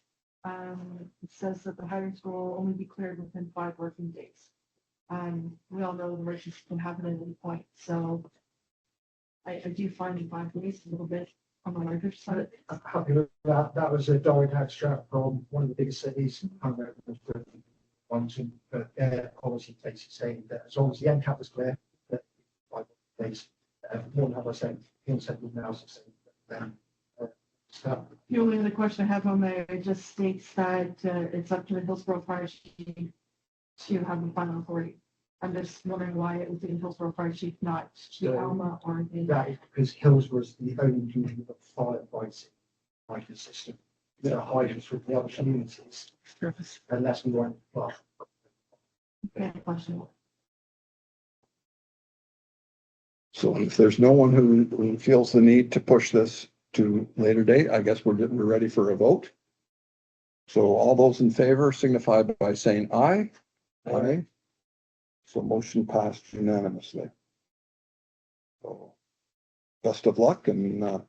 It says that the hydrants will only be cleared within 5 working days. We all know the emergency can happen at any point, so I do find 5 days a little bit on the larger side. I'm happy with that. That was a direct extract from one of the biggest cities. But policy takes it saying that as long as the end cap is clear, that 5 days, more than I said, he'll send them now. The only other question I have on there, it just states that it's up to the Hillsborough Fire Chief to have the final authority. I'm just wondering why it was the Hillsborough Fire Chief, not the Alma or the. That is because Hills was the only unit of firefighting hydrant system. There are hydrants with the other communities, unless we want. Well, Question. So if there's no one who feels the need to push this to later date, I guess we're ready for a vote. So all those in favor signify by saying aye. Aye. So motion passed unanimously. So best of luck, and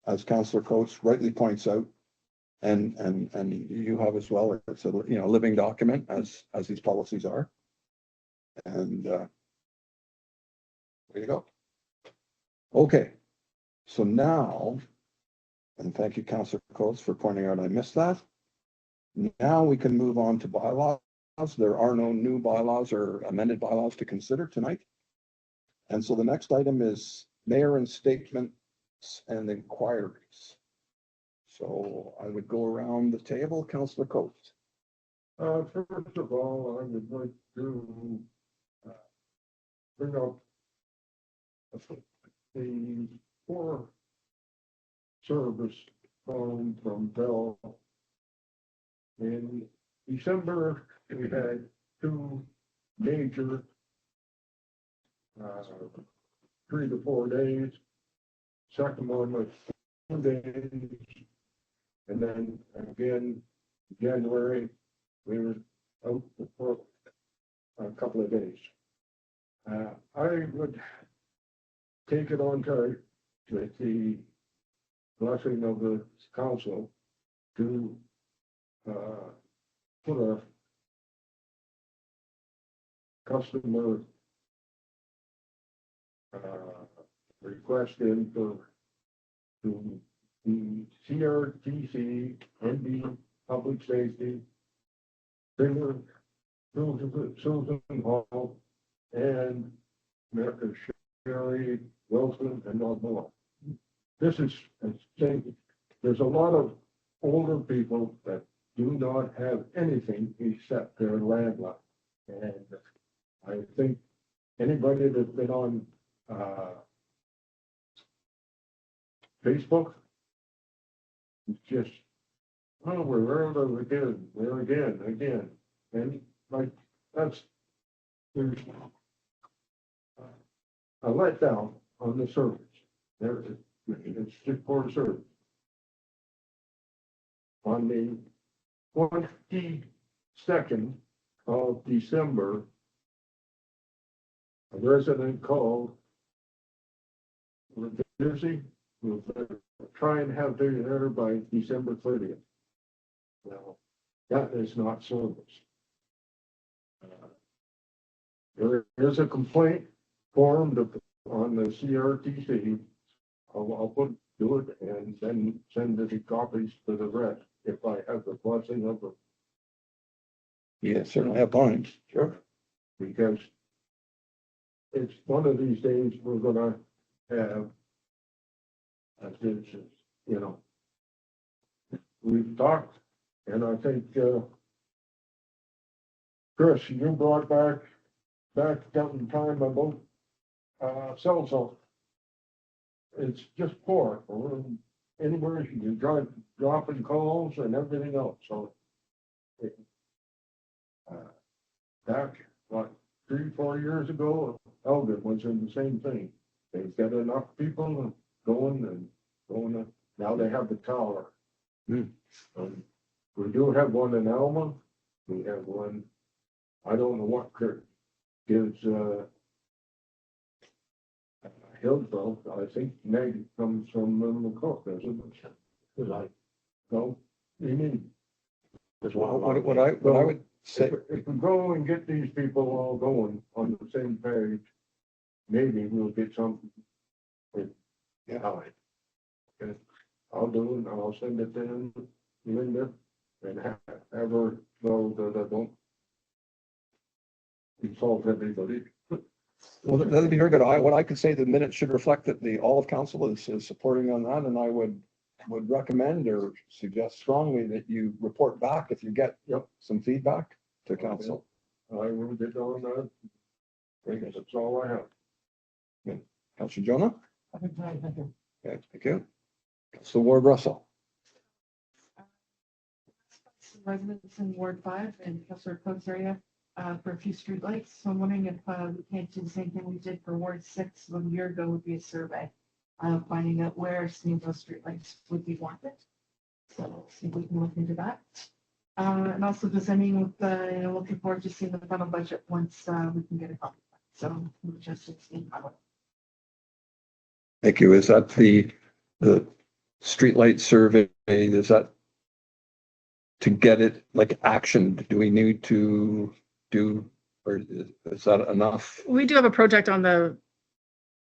as Councillor Coates rightly points out, and you have as well, it's a living document as these policies are. And there you go. Okay, so now, and thank you, Councillor Coates, for pointing out I missed that. Now we can move on to bylaws. There are no new bylaws or amended bylaws to consider tonight. And so the next item is mayor and statements and inquiries. So I would go around the table, Councillor Coates. first of all, I would like to bring up the poor service phone from Bell. In December, we had 2 major 3 to 4 days. Second one was 2 days. And then again, January, we were out for a couple of days. I would take it on charge with the blessing of the council to put a customer request in for to the CRTC, ND Public Safety, Singer, Susan Hall, and America Sherry Wilson, and not more. This is, there's a lot of older people that do not have anything except their landline. And I think anybody that's been on Facebook, it's just, oh, we're again. And like, that's, there's a letdown on the service. It's just poor service. On the 22nd of December, a resident called, we're busy, we'll try and have dinner by December 30th. Well, that is not service. There is a complaint formed on the CRTC. I'll do it and then send the copies to the rest if I have the blessing of them. Yeah, certainly have mine. Sure. Because it's one of these days we're gonna have, we've talked, and I think, Chris, you brought back down in time about cell phone. It's just poor. Anywhere you drive, dropping calls and everything else. So back, what, 3-4 years ago, Elgin was in the same thing. They've got enough people going. Now they have the tower. Hmm. We do have one in Alma. We have one, I don't know what Kirk gives, Hillsville. I think Meg comes from McCook, doesn't it? Cause I, No, you mean, there's Well, one. what I would say, if we go and get these people all going on the same page, maybe we'll get something. Yeah. Okay. I'll do it, I'll send it to Linda and have her know that I don't insult everybody. well, that'd be very good. What I could say, the minutes should reflect that all of council is supporting on that, and I would recommend or suggest strongly that you report back if you get some feedback to council. I will get on that. I guess that's all I have. Councillor Jonah? Thank you. Okay, thank you. Councillor Ward Russell? Residents in Ward 5 and Councillor Coates area for a few streetlights. So I'm wondering if we can't do the same thing we did for Ward 6 1 year ago, would be a survey finding out where some of those streetlights would be wanted. So see if we can look into that. And also just, I mean, with looking forward to seeing the final budget once we can get a copy. So we're just 16. Thank you. Is that the streetlight survey? Is that to get it like actioned? Do we need to do, or is that enough? We do have a project on the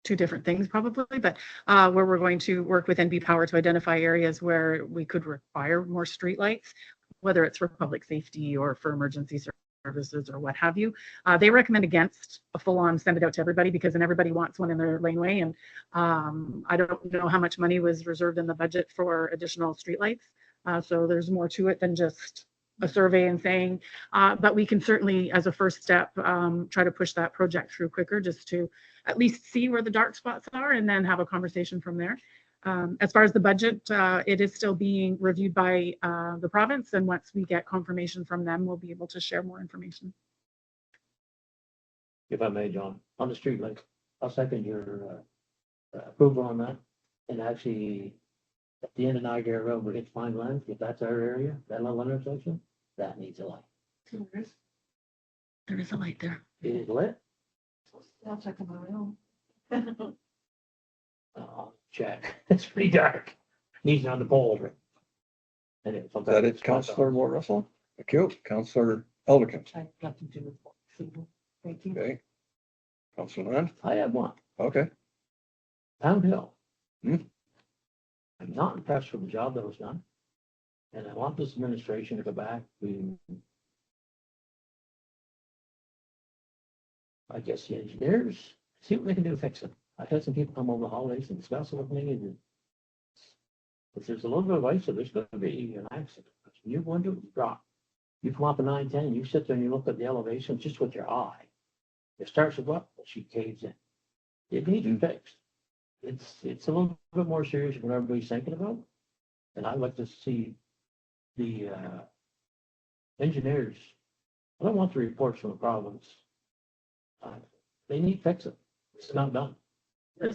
two different things probably, but where we're going to work with NB Power to identify areas where we could require more streetlights, whether it's for public safety or for emergency services or what have you. They recommend against a full-on send it out to everybody because then everybody wants one in their laneway. And I don't know how much money was reserved in the budget for additional streetlights. So there's more to it than just a survey and saying, but we can certainly, as a first step, try to push that project through quicker just to at least see where the dark spots are and then have a conversation from there. As far as the budget, it is still being reviewed by the province, and once we get confirmation from them, we'll be able to share more information. If I may, John, on the streetlight, I'll second your approval on that. And actually, at the end of Niagara Road, we hit Fine Land, if that's our area, that little intersection, that needs a light. There is a light there. It is lit. I'll check on my own. Check. It's pretty dark. Needs on the pole. And it's Is that it, Councillor Ward Russell? Thank you. Councillor Elderkin? I have nothing to report. Thank you. Okay. Councillor Land? I have one. Okay. Pound Hill. Hmm. I'm not impressed with the job that was done. And I want this administration to go back to, I guess, the engineers, see what they can do to fix it. I've had some people come over the holidays and discuss it with me, and if there's a little bit of ice, there's going to be an accident. You're going to drop. You come up a 910, you sit there and you look at the elevation just with your eye. It starts to go up, she caves in. It needs to be fixed. It's a little bit more serious than what everybody's thinking about. And I'd like to see the engineers. I don't want the reports from the province. They need to fix it. It's not done. The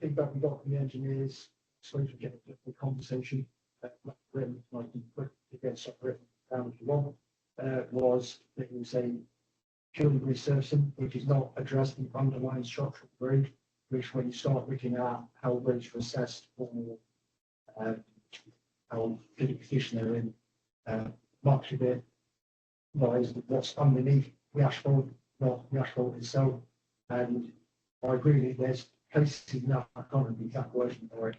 feedback we got from the engineers, sorry to get the conversation, written, like, again, separate down if you want, was that you say purely resurfacing, which is not addressing the underlying structural grade, which when you start looking at how grades are assessed for how good position they're in, much of it lies with what's underneath the asphalt, not the asphalt itself. And I agree that there's places now I can't remember the exact wording for it,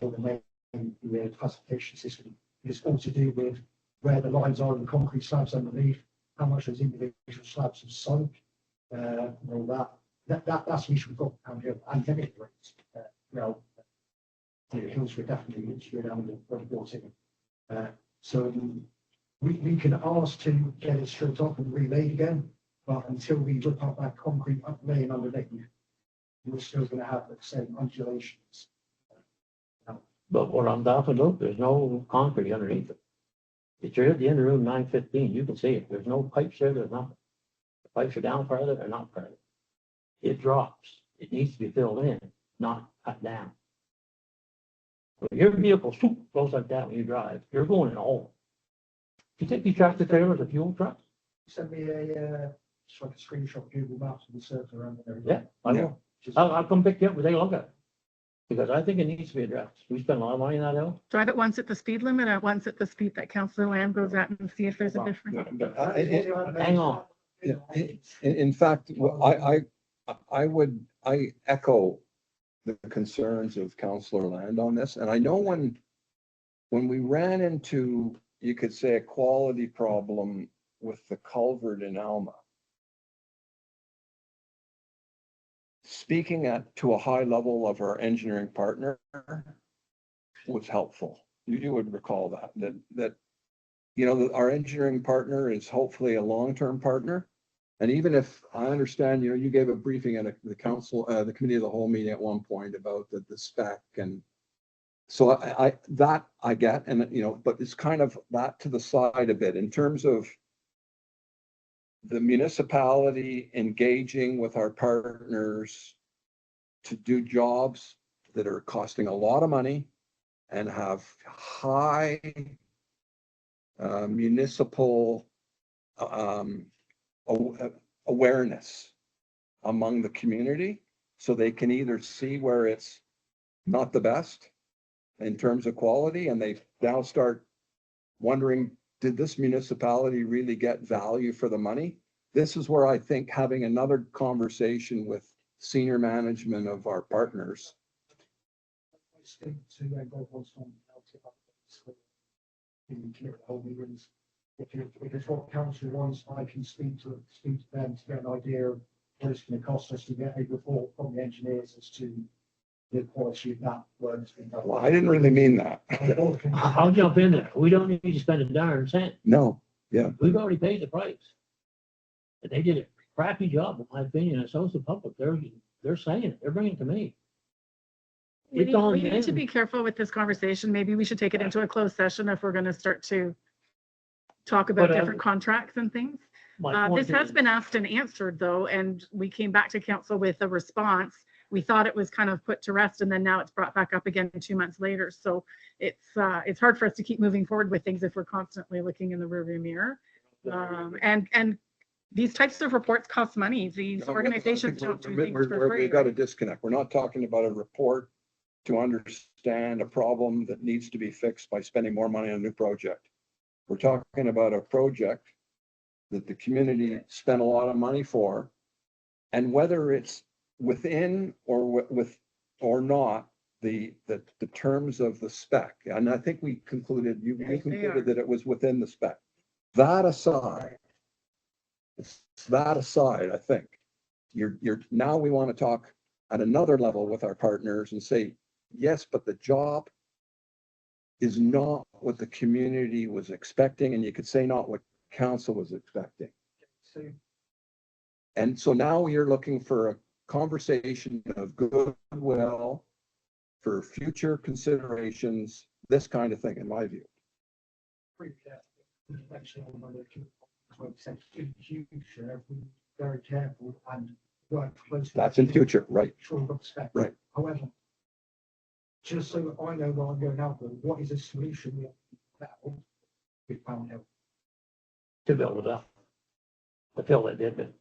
for the main classification system. It's all to do with where the lines are in the concrete slabs underneath, how much those individual slabs have sunk, and all that. That's the issue we've got down here, and then it rates. The hills were definitely issued down the bottom. So we can ask to get it stripped off and remade again, but until we look up that concrete laying underneath, we're still going to have the same undulations. But what I'm talking about, there's no concrete underneath it. If you're at the end of room 915, you can see it. There's no pipes there, there's nothing. The pipes are down further, they're not further. it drops. It needs to be filled in, not cut down. So your vehicle swoop, goes like that when you drive, you're going in a hole. You take these tractor trailers, a fuel truck? Send me just like a screenshot of Google Maps of the surface around there. Yeah, I will. I'll come pick you up, we'll take a look at it. Because I think it needs to be addressed. We spend a lot of money on that hill. Drive it once at the speed limit and once at the speed that Councillor Lamb goes at and see if there's a difference. Hang on. In fact, I echo the concerns of Councillor Land on this, and I know when we ran into, you could say, a quality problem with the culvert in Alma, speaking to a high level of our engineering partner was helpful. You would recall that our engineering partner is hopefully a long-term partner. And even if I understand, you gave a briefing at the council, the committee of the whole meeting at one point about the spec, and so I get, and but it's kind of that to the side a bit in terms of the municipality engaging with our partners to do jobs that are costing a lot of money and have high municipal awareness among the community, so they can either see where it's not the best in terms of quality, and they now start wondering, did this municipality really get value for the money? This is where I think having another conversation with senior management of our partners. If it's what council wants, I can speak to them to get an idea of what it's going to cost us to get a report from the engineers as to the quality of that work that's been done. Well, I didn't really mean that. I'll jump in there. We don't need to spend a darn cent. No, yeah. We've already paid the price. And they did a crappy job, in my opinion, and so is the public. They're saying it. They're bringing it to me. It's on We need to them. be careful with this conversation. Maybe we should take it into a closed session if we're going to start to talk about But, different contracts and things. My point This has is- been asked and answered though, and we came back to council with a response. We thought it was kind of put to rest, and then now it's brought back up again 2 months later. So it's hard for us to keep moving forward with things if we're constantly looking in the rearview mirror. And these types of reports cost money. These organizations don't do things for free. We've got a disconnect. We're not talking about a report to understand a problem that needs to be fixed by spending more money on a new project. We're talking about a project that the community spent a lot of money for, and whether it's within or not the terms of the spec. And I think we concluded, we Yes, they are. concluded that it was within the spec. That aside, I think you're now we want to talk at another level with our partners and say, yes, but the job is not what the community was expecting, and you could say not what council was expecting. And so now you're looking for a conversation of goodwill for future considerations, this kind of thing, in my view. Very careful and work closely. That's in future, right? Sure, we've got the spec. Right. However, just so that I know what I'm going out with, what is a solution that we found out? To build it up. To fill it, didn't it?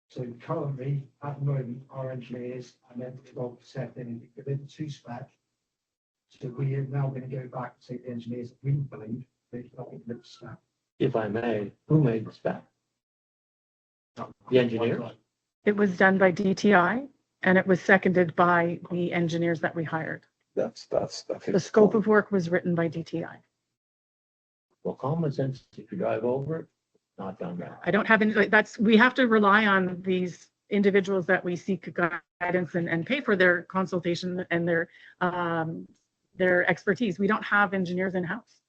So currently, at the moment, our engineers and then the 12% in within 2 spec. So we are now going to go back and say to the engineers, we believe they cannot meet the spec. If I may, who made the spec? The engineer? It was done by DTI and it was seconded by the engineers that we hired. That's The scope of work was written by DTI. Well, common sense, if you drive over it, not done that. I don't have any, we have to rely on these individuals that we seek guidance and pay for their consultation and their expertise. We don't have engineers in-house.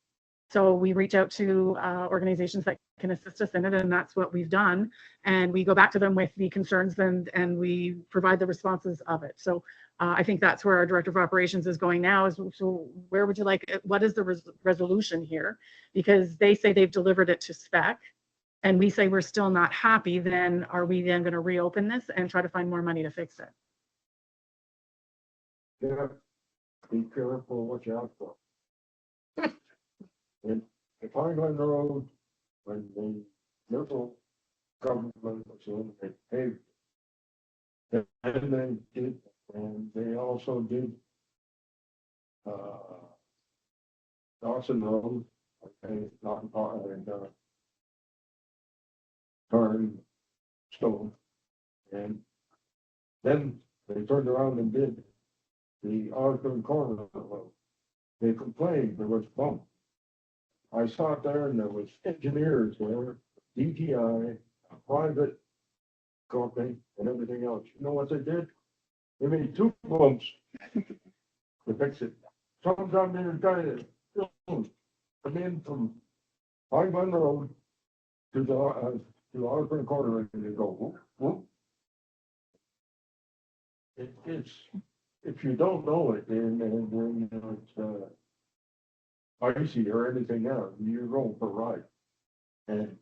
So we reach out to organizations that can assist us in it, and that's what we've done. And we go back to them with the concerns and we provide the responses of it. So I think that's where our director of operations is going now, is so where would you like, what is the resolution here? Because they say they've delivered it to spec. and we say we're still not happy, then are we then going to reopen this and try to find more money to fix it? Yeah, be careful what you ask for. And if I go on the road, when the local government was in, they paved. And they did, and they also did, Dawson Road, okay, not, and, Turn, Stone. And then they turned around and did the Osborne Corner Road. They complained there was bump. I sat there and there was engineers there, DTI, a private company and everything else. You know what they did? They made 2 bumps to fix it. Sometime they were trying to come in from High Bun Road to the Osborne Corner and they go, whoop, whoop. It's, if you don't know it, and you know, it's, icy or anything else, you're going for a ride. And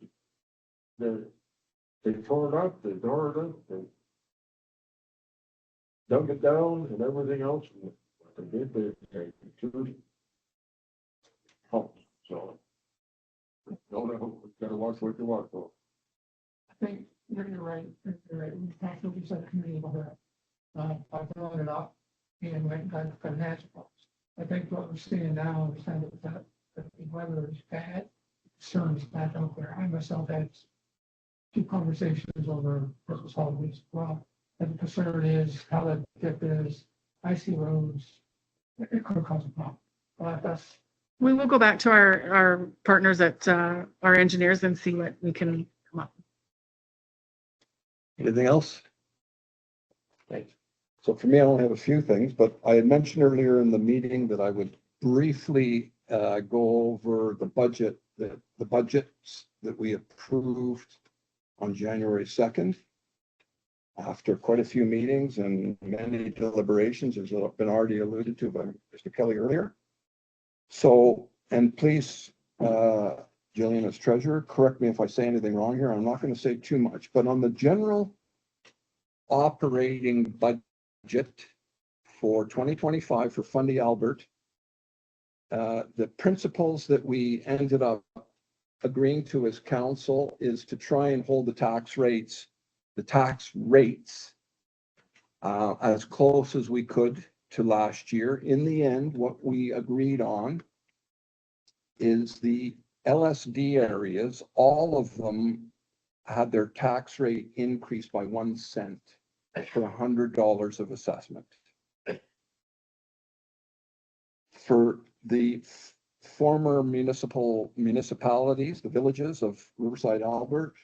they tore it up, they tore it up, they dug it down and everything else. And what they did, they two pumps, so. Don't know, gotta watch what you watch for. I think you're right, you're right. We talked to the subcommittee about that. I brought it up and went kind of financial problems. I think what we're seeing now is kind of that the weather is bad, sun is back out there. I myself had 2 conversations over Christmas holidays as well. And the concern is how the dip is, icy roads, it could cause a problem. But that's, We will go back to our partners at our engineers and see what we can come up. Anything else? Thanks. So for me, I only have a few things, but I had mentioned earlier in the meeting that I would briefly go over the budget, the budgets that we approved on January 2nd. After quite a few meetings and many deliberations, as has been already alluded to by Mr. Kelly earlier. So, and please, Jillian as treasurer, correct me if I say anything wrong here. I'm not going to say too much, but on the general operating budget for 2025 for Fundy Albert, the principles that we ended up agreeing to as council is to try and hold the tax rates as close as we could to last year. In the end, what we agreed on is the LSD areas, all of them had their tax rate increased by 1 cent for $100 of assessment. For the former municipalities, the villages of Riverside, Albert,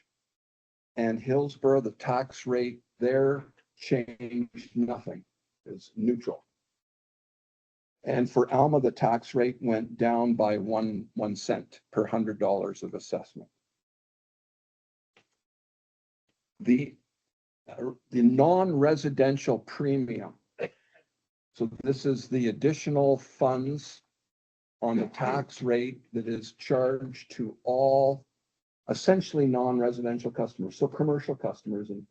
and Hillsborough, the tax rate there changed nothing, it's neutral. And for Alma, the tax rate went down by 1 cent per $100 of assessment. The non-residential premium. So this is the additional funds on the tax rate that is charged to all essentially non-residential customers, so commercial customers, and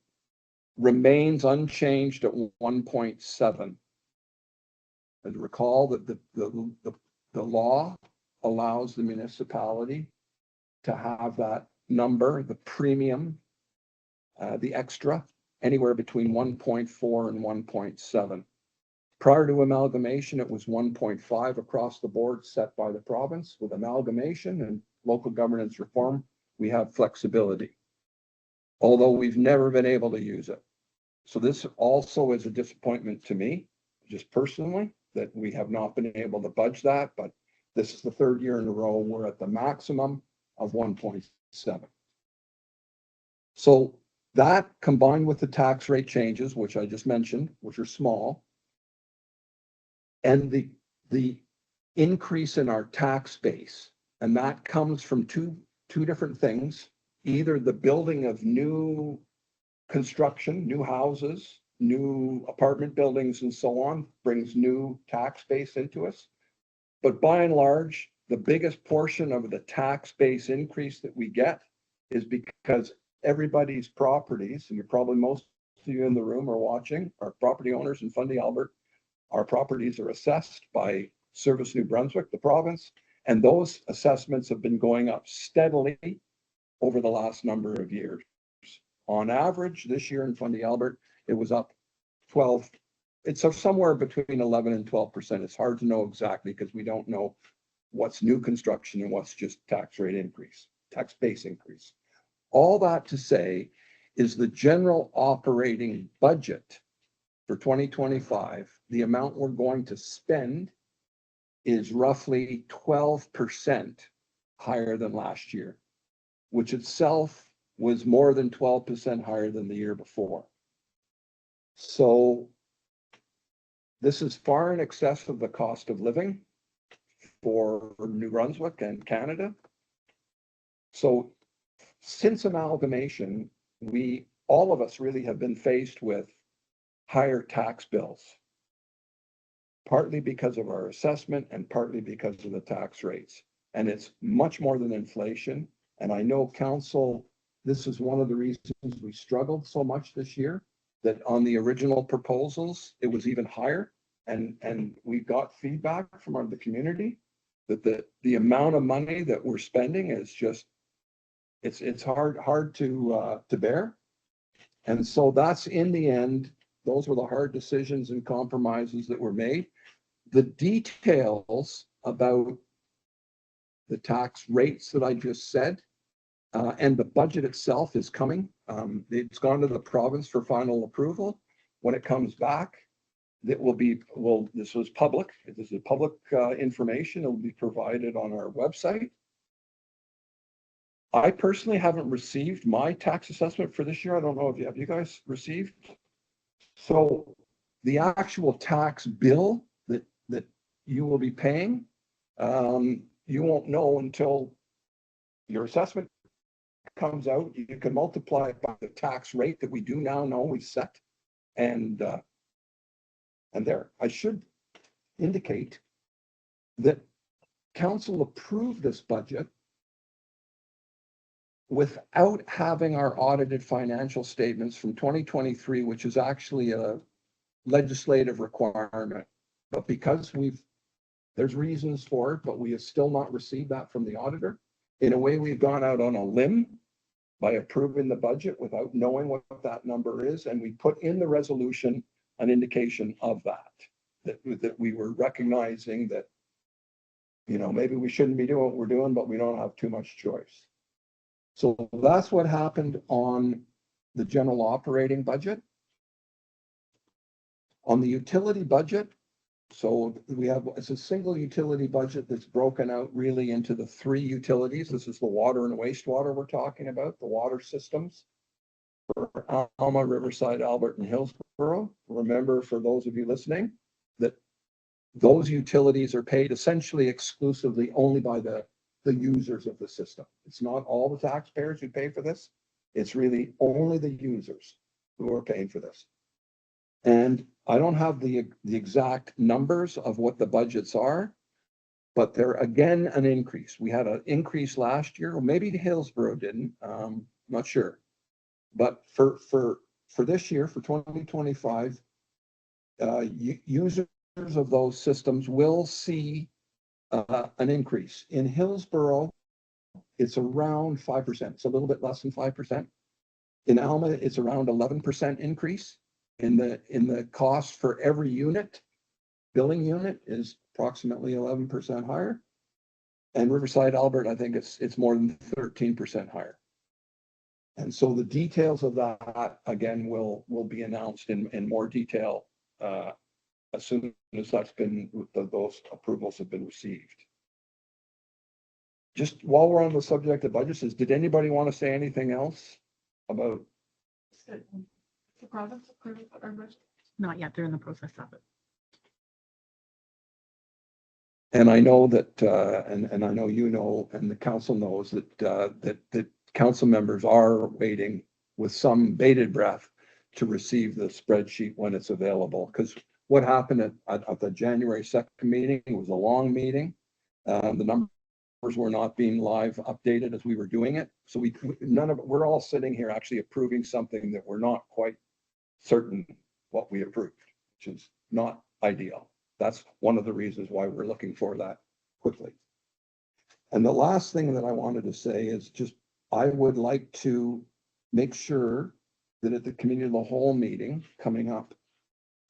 remains unchanged at 1.7. And recall that the law allows the municipality to have that number, the premium, the extra, anywhere between 1.4 and 1.7. Prior to amalgamation, it was 1.5 across the board set by the province. With amalgamation and local governance reform, we have flexibility, although we've never been able to use it. So this also is a disappointment to me, just personally, that we have not been able to budge that, but this is the 3rd year in a row we're at the maximum of 1.7. So that combined with the tax rate changes, which I just mentioned, which are small, and the increase in our tax base, and that comes from two different things, either the building of new construction, new houses, new apartment buildings and so on, brings new tax base into us. But by and large, the biggest portion of the tax base increase that we get is because because everybody's properties, and you're probably most of you in the room are watching, are property owners in Fundy Albert. Our properties are assessed by Service New Brunswick, the province, and those assessments have been going up steadily over the last number of years. On average, this year in Fundy Albert, it was up 12. It's somewhere between 11 and 12%. It's hard to know exactly because we don't know what's new construction and what's just tax rate increase, tax base increase. All that to say is the general operating budget for 2025, the amount we're going to spend is roughly 12% higher than last year, which itself was more than 12% higher than the year before. So this is far in excess of the cost of living for New Brunswick and Canada. So since amalgamation, all of us really have been faced with higher tax bills, partly because of our assessment and partly because of the tax rates. And it's much more than inflation. And I know council, this is one of the reasons we struggled so much this year, that on the original proposals, it was even higher. And we got feedback from the community that the amount of money that we're spending is just, it's hard to bear. And so that's, in the end, those were the hard decisions and compromises that were made. The details about the tax rates that I just said, and the budget itself is coming. It's gone to the province for final approval. When it comes back, it will be, this was public. This is public information. It will be provided on our website. I personally haven't received my tax assessment for this year. I don't know if have you guys received? So the actual tax bill that you will be paying, you won't know until your assessment comes out. You can multiply it by the tax rate that we do now know we set, and there. I should indicate that council approved this budget without having our audited financial statements from 2023, which is actually a legislative requirement. But because there's reasons for it, but we have still not received that from the auditor. In a way, we've gone out on a limb by approving the budget without knowing what that number is. And we put in the resolution an indication of that we were recognizing that, maybe we shouldn't be doing what we're doing, but we don't have too much choice. So that's what happened on the general operating budget. On the utility budget, so it's a single utility budget that's broken out really into the three utilities. This is the water and wastewater we're talking about, the water systems for Alma, Riverside, Albert, and Hillsborough. Remember, for those of you listening, that those utilities are paid essentially exclusively only by the users of the system. It's not all the taxpayers who pay for this. It's really only the users who are paying for this. And I don't have the exact numbers of what the budgets are, but they're again an increase. We had an increase last year, or maybe Hillsborough didn't, not sure. But for this year, for 2025, users of those systems will see an increase. In Hillsborough, it's around 5%. It's a little bit less than 5%. In Alma, it's around 11% increase. In the cost for every unit, billing unit is approximately 11% higher. And Riverside, Albert, I think it's more than 13% higher. And so the details of that, again, will be announced in more detail as soon as those approvals have been received. Just while we're on the subject of budgets, did anybody want to say anything else about? The province approved our budget? Not yet. They're in the process of it. And I know that, and I know and the council knows that council members are waiting with some bated breath to receive the spreadsheet when it's available. Because what happened at the January 2nd meeting, it was a long meeting. The number were not being live updated as we were doing it. So we're all sitting here actually approving something that we're not quite certain what we approved, which is not ideal. That's one of the reasons why we're looking for that quickly. And the last thing that I wanted to say is just, I would like to make sure that at the committee of the whole meeting coming up,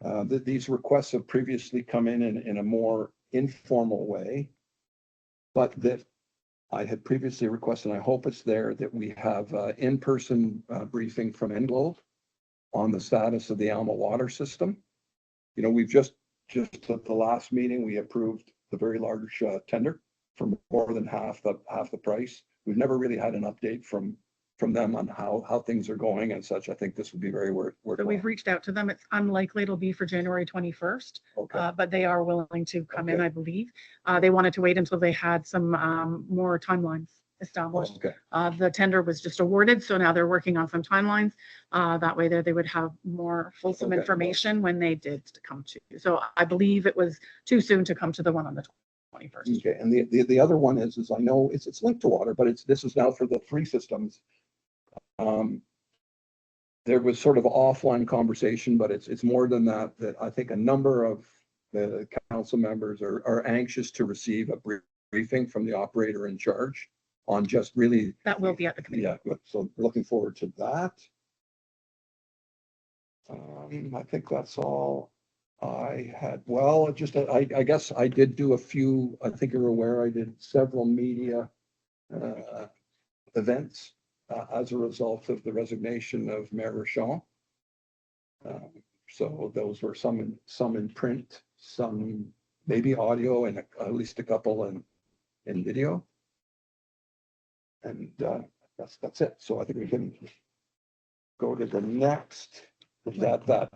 that these requests have previously come in a more informal way, but that I had previously requested, and I hope it's there, that we have in-person briefing from Englobe on the status of the Alma water system. You know, we've just at the last meeting, we approved the very large tender for more than half the price. We've never really had an update from them on how things are going and such. I think this would be very So worthwhile. we've reached out to them. It's unlikely it'll be for January 21st, Okay, but they are willing to come in, Okay. I believe. They wanted to wait until they had some more timelines established. okay, The tender was just awarded, so now they're working on some timelines. That way they would have more fulsome Okay. information when they did come to. So I believe it was too soon to come to the one on the 21st. okay. And the other one is I know it's linked to water, but this is now for the three systems. There was sort of offline conversation, but it's more than that, that I think a number of the council members are anxious to receive a briefing from the operator in charge on just really. That will be at the committee. Yeah, good. So looking forward to that. I think that's all I had. Well, just, I guess I did do a few, I think you're aware, I did several media events as a result of the resignation of Mayor Rochon. So those were some in print, some maybe audio, and at least a couple in video. And that's it. So I think we can go to the next.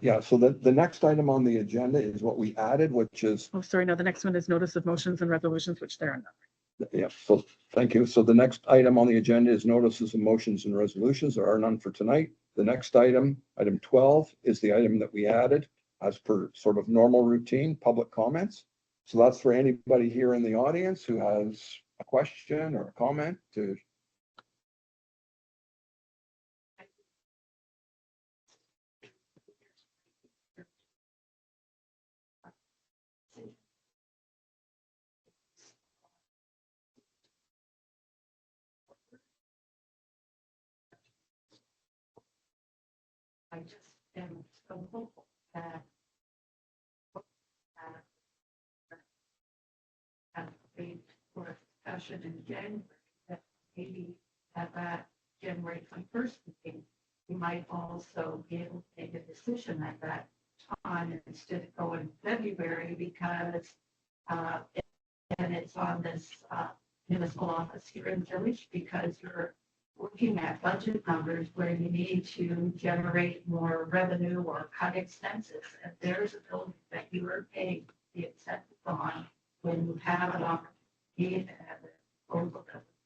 Yeah. So the next item on the agenda is what we added, which is. Oh, sorry, no, the next one is notice of motions and resolutions, which there are none. Yeah, so thank you. So the next item on the agenda is notices of motions and resolutions. There are none for tonight. The next item, item 12, is the item that we added as per sort of normal routine, public comments. So that's for anybody here in the audience who has a question or a comment to. I just am so hopeful that have a for discussion in January, that maybe at that January 21st meeting, we might also be able to make a decision at that time instead of going February, because and it's on this municipal office here in the village, because you're looking at budget numbers where you need to generate more revenue or cut expenses. And there's a building that you are paying the incentive on when you have an opportunity to have it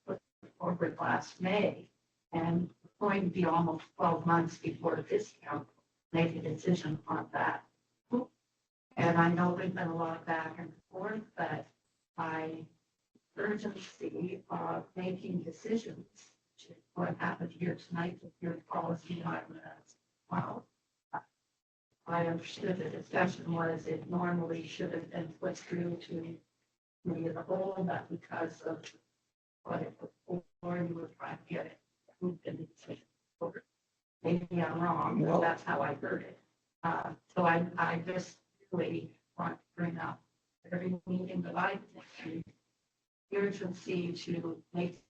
put forward last May. And it's going to be almost 12 months before this council make a decision on that. And I know there's been a lot of back and forth, but I urgency of making decisions, which is what happened here tonight with your policy on as well. I understood the discussion was it normally should have been put through to me as a whole, but because of what it was for, you were trying to get it moved in the decision. Maybe I'm wrong, but that's how I heard it. So I just really want to bring up every meeting that I've been to, urgency to make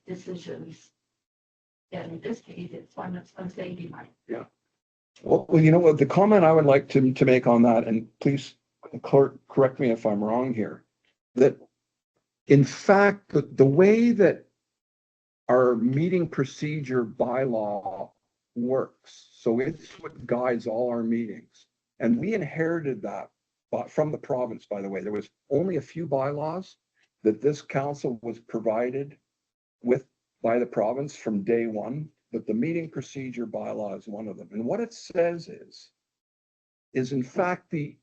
decisions. And in this case, it's one that's on safety line. Yeah. Well, you know what, the comment I would like to make on that, and please correct me if I'm wrong here, that in fact, the way that our meeting procedure bylaw works, so it's what guides all our meetings. And we inherited that from the province, by the way. There was only a few bylaws that this council was provided with by the province from day one, but the meeting procedure bylaw is one of them. And what it says is in fact the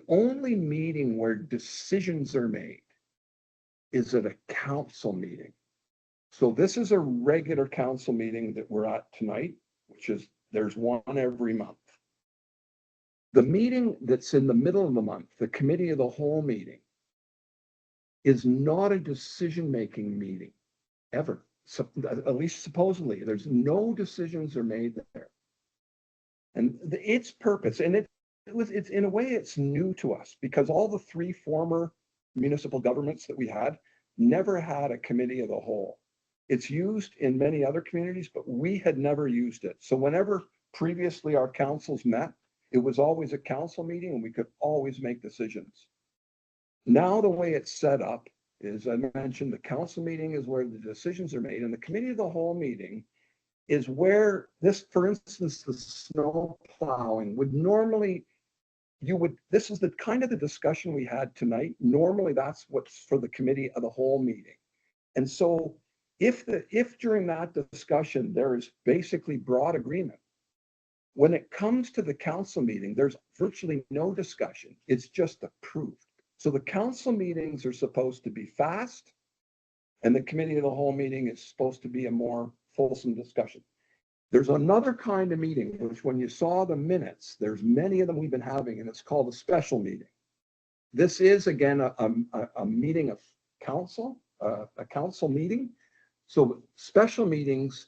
only meeting where decisions are made is it a council meeting? So this is a regular council meeting that we're at tonight, which is, there's one every month. The meeting that's in the middle of the month, the committee of the whole meeting, is not a decision-making meeting ever. So, at least supposedly, there's no decisions are made there. And its purpose, and it's in a way, it's new to us because all the three former municipal governments that we had never had a committee of the whole. It's used in many other communities, but we had never used it. So whenever previously our councils met, it was always a council meeting and we could always make decisions. Now the way it's set up is, I mentioned, the council meeting is where the decisions are made, and the committee of the whole meeting is where this, for instance, the snow plowing would normally, this is the kind of the discussion we had tonight. Normally that's what's for the committee of the whole meeting. And so if during that discussion, there is basically broad agreement, when it comes to the council meeting, there's virtually no discussion. It's just approved. So the council meetings are supposed to be fast, and the committee of the whole meeting is supposed to be a more fulsome discussion. There's another kind of meeting, which when you saw the minutes, there's many of them we've been having, and it's called a special meeting. This is, again, a meeting of council, a council meeting. So special meetings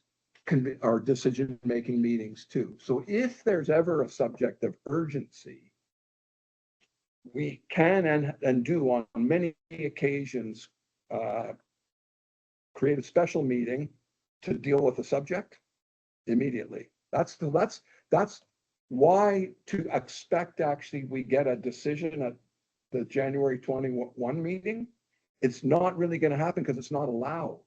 are decision-making meetings too. So if there's ever a subject of urgency, we can and do on many occasions create a special meeting to deal with the subject immediately. That's why to expect actually we get a decision at the January 21 meeting. It's not really going to happen because it's not allowed.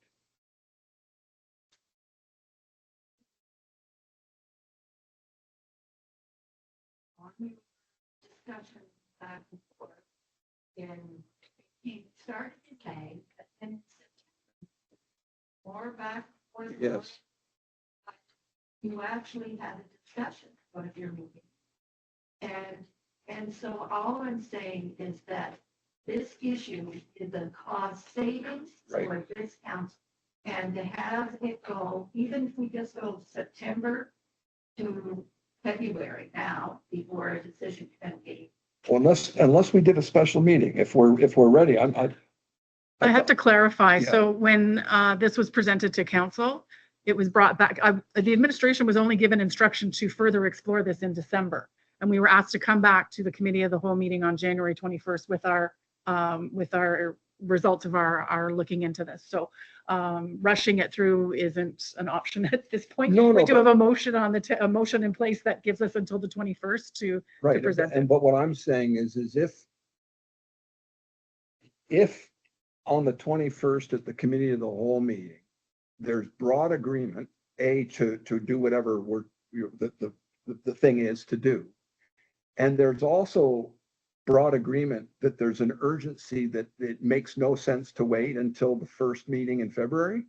On the discussion back and forth, and he started today, and more back and forth. Yes. You actually had a discussion at one of your meetings. And so all I'm saying is that this issue is a cost savings for this council. And to have it go, even if we just go September to February now, before a decision can be. Well, unless we did a special meeting, if we're ready, I have to clarify. Yeah. So when this was presented to council, it was brought back. The administration was only given instruction to further explore this in December. And we were asked to come back to the committee of the whole meeting on January 21st with our results of our looking into this. So rushing it through isn't an option at this point. No, we do have a motion on a motion in place that gives us until the 21st to present it. But what I'm saying is if on the 21st at the committee of the whole meeting, there's broad agreement, to do whatever the thing is to do. And there's also broad agreement that there's an urgency that it makes no sense to wait until the first meeting in February.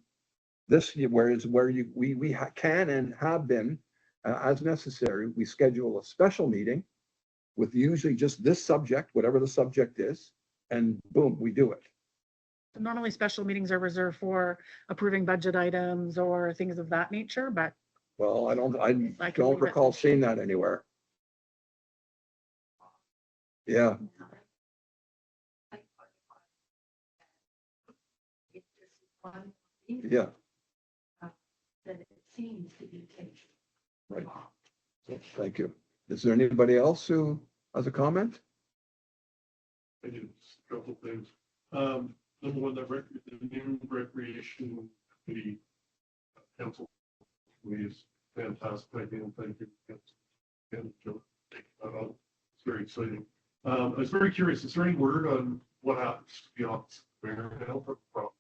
Whereas we can and have been, as necessary, we schedule a special meeting with usually just this subject, whatever the subject is, and boom, we do it. Normally special meetings are reserved for approving budget items or things of that nature, but. Well, I don't recall seeing that anywhere. Yeah. Yeah. That it seems to be taken. Right. Thank you. Is there anybody else who has a comment? I do a couple of things. Number one, the new recreation committee council is fantastic. And thank you. And Joe, it's very exciting. I was very curious. Is there any word on what happens to the office of mayor and Alberta province?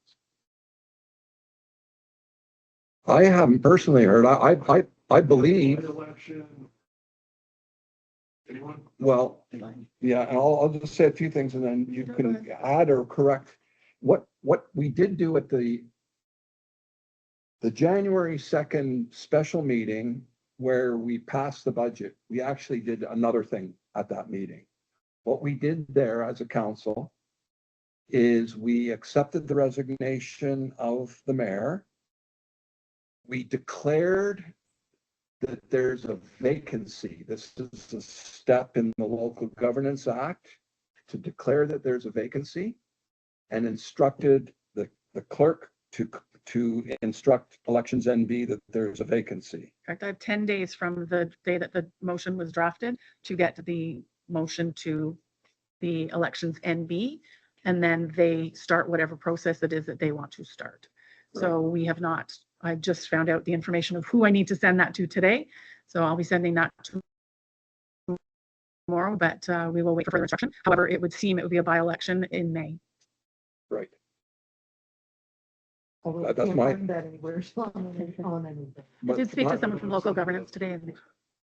I haven't personally heard. I believe. Election. Anyone? Well, yeah, and I'll just say a few things and then you can add or correct. What we did do at the January 2nd special meeting where we passed the budget, we actually did another thing at that meeting. What we did there as a council is we accepted the resignation of the mayor. We declared that there's a vacancy. This is a step in the Local Governance Act to declare that there's a vacancy, and instructed the clerk to instruct Elections NB that there's a vacancy. Correct. I have 10 days from the day that the motion was drafted to get the motion to the Elections NB, and then they start whatever process it is that they want to start. So we have not, I just found out the information of who I need to send that to today. So I'll be sending that tomorrow, but we will wait for further instruction. However, it would seem it would be a by-election in May. Right. Although I That's can't my- find that anywhere on anything. I did speak to someone from local governance today. And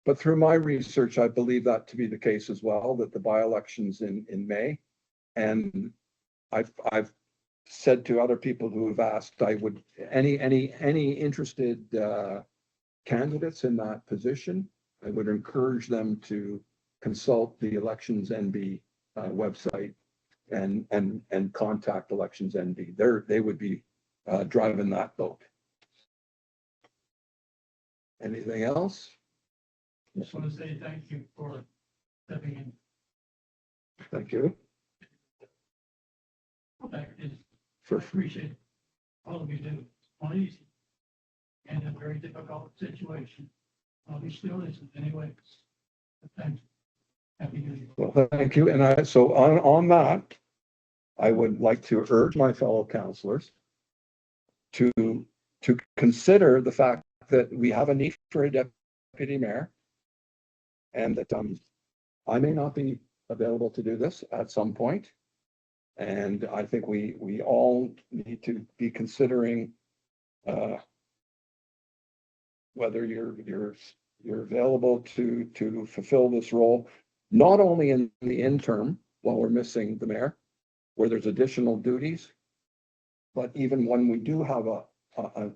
But through my research, I believe that to be the case as well, that the by-elections in May. And I've said to other people who have asked, I would, any interested candidates in that position, I would encourage them to consult the Elections NB website and contact Elections NB. They would be driving that boat. Anything else? Just want to say thank you for stepping in. Thank you. Fact is, I For appreciate all of you do. It's not easy. And a very difficult situation. Obviously, it isn't anyway. But thank you. Happy New Year. Well, thank you. And so on that, I would like to urge my fellow councillors to consider the fact that we have a need for a deputy mayor, and that I may not be available to do this at some point. And I think we all need to be considering whether you're available to fulfill this role, not only in the interim while we're missing the mayor, where there's additional duties, but even when we do have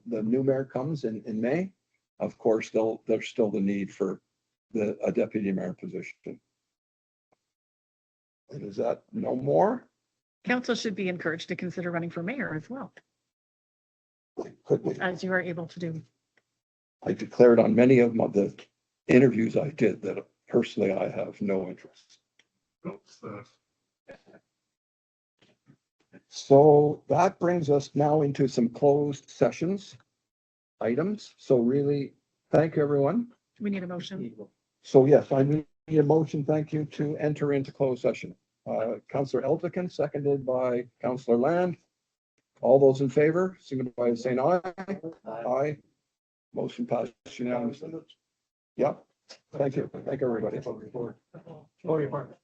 the new mayor comes in May, of course, there's still the need for a deputy mayor position. And is that no more? council should be encouraged to consider running for mayor as well, Could we? as you are able to do. I declared on many of the interviews I did that personally I have no interest. So that brings us now into some closed sessions items. So really, thank you, everyone. Do we need a motion? So yes, I need a motion, thank you, to enter into closed session. Councillor Eldikin, seconded by Councillor Land. All those in favor, signify by saying aye. Aye. Motion passed unanimously. Yep. Thank you. Thank you, everybody. Or your partner.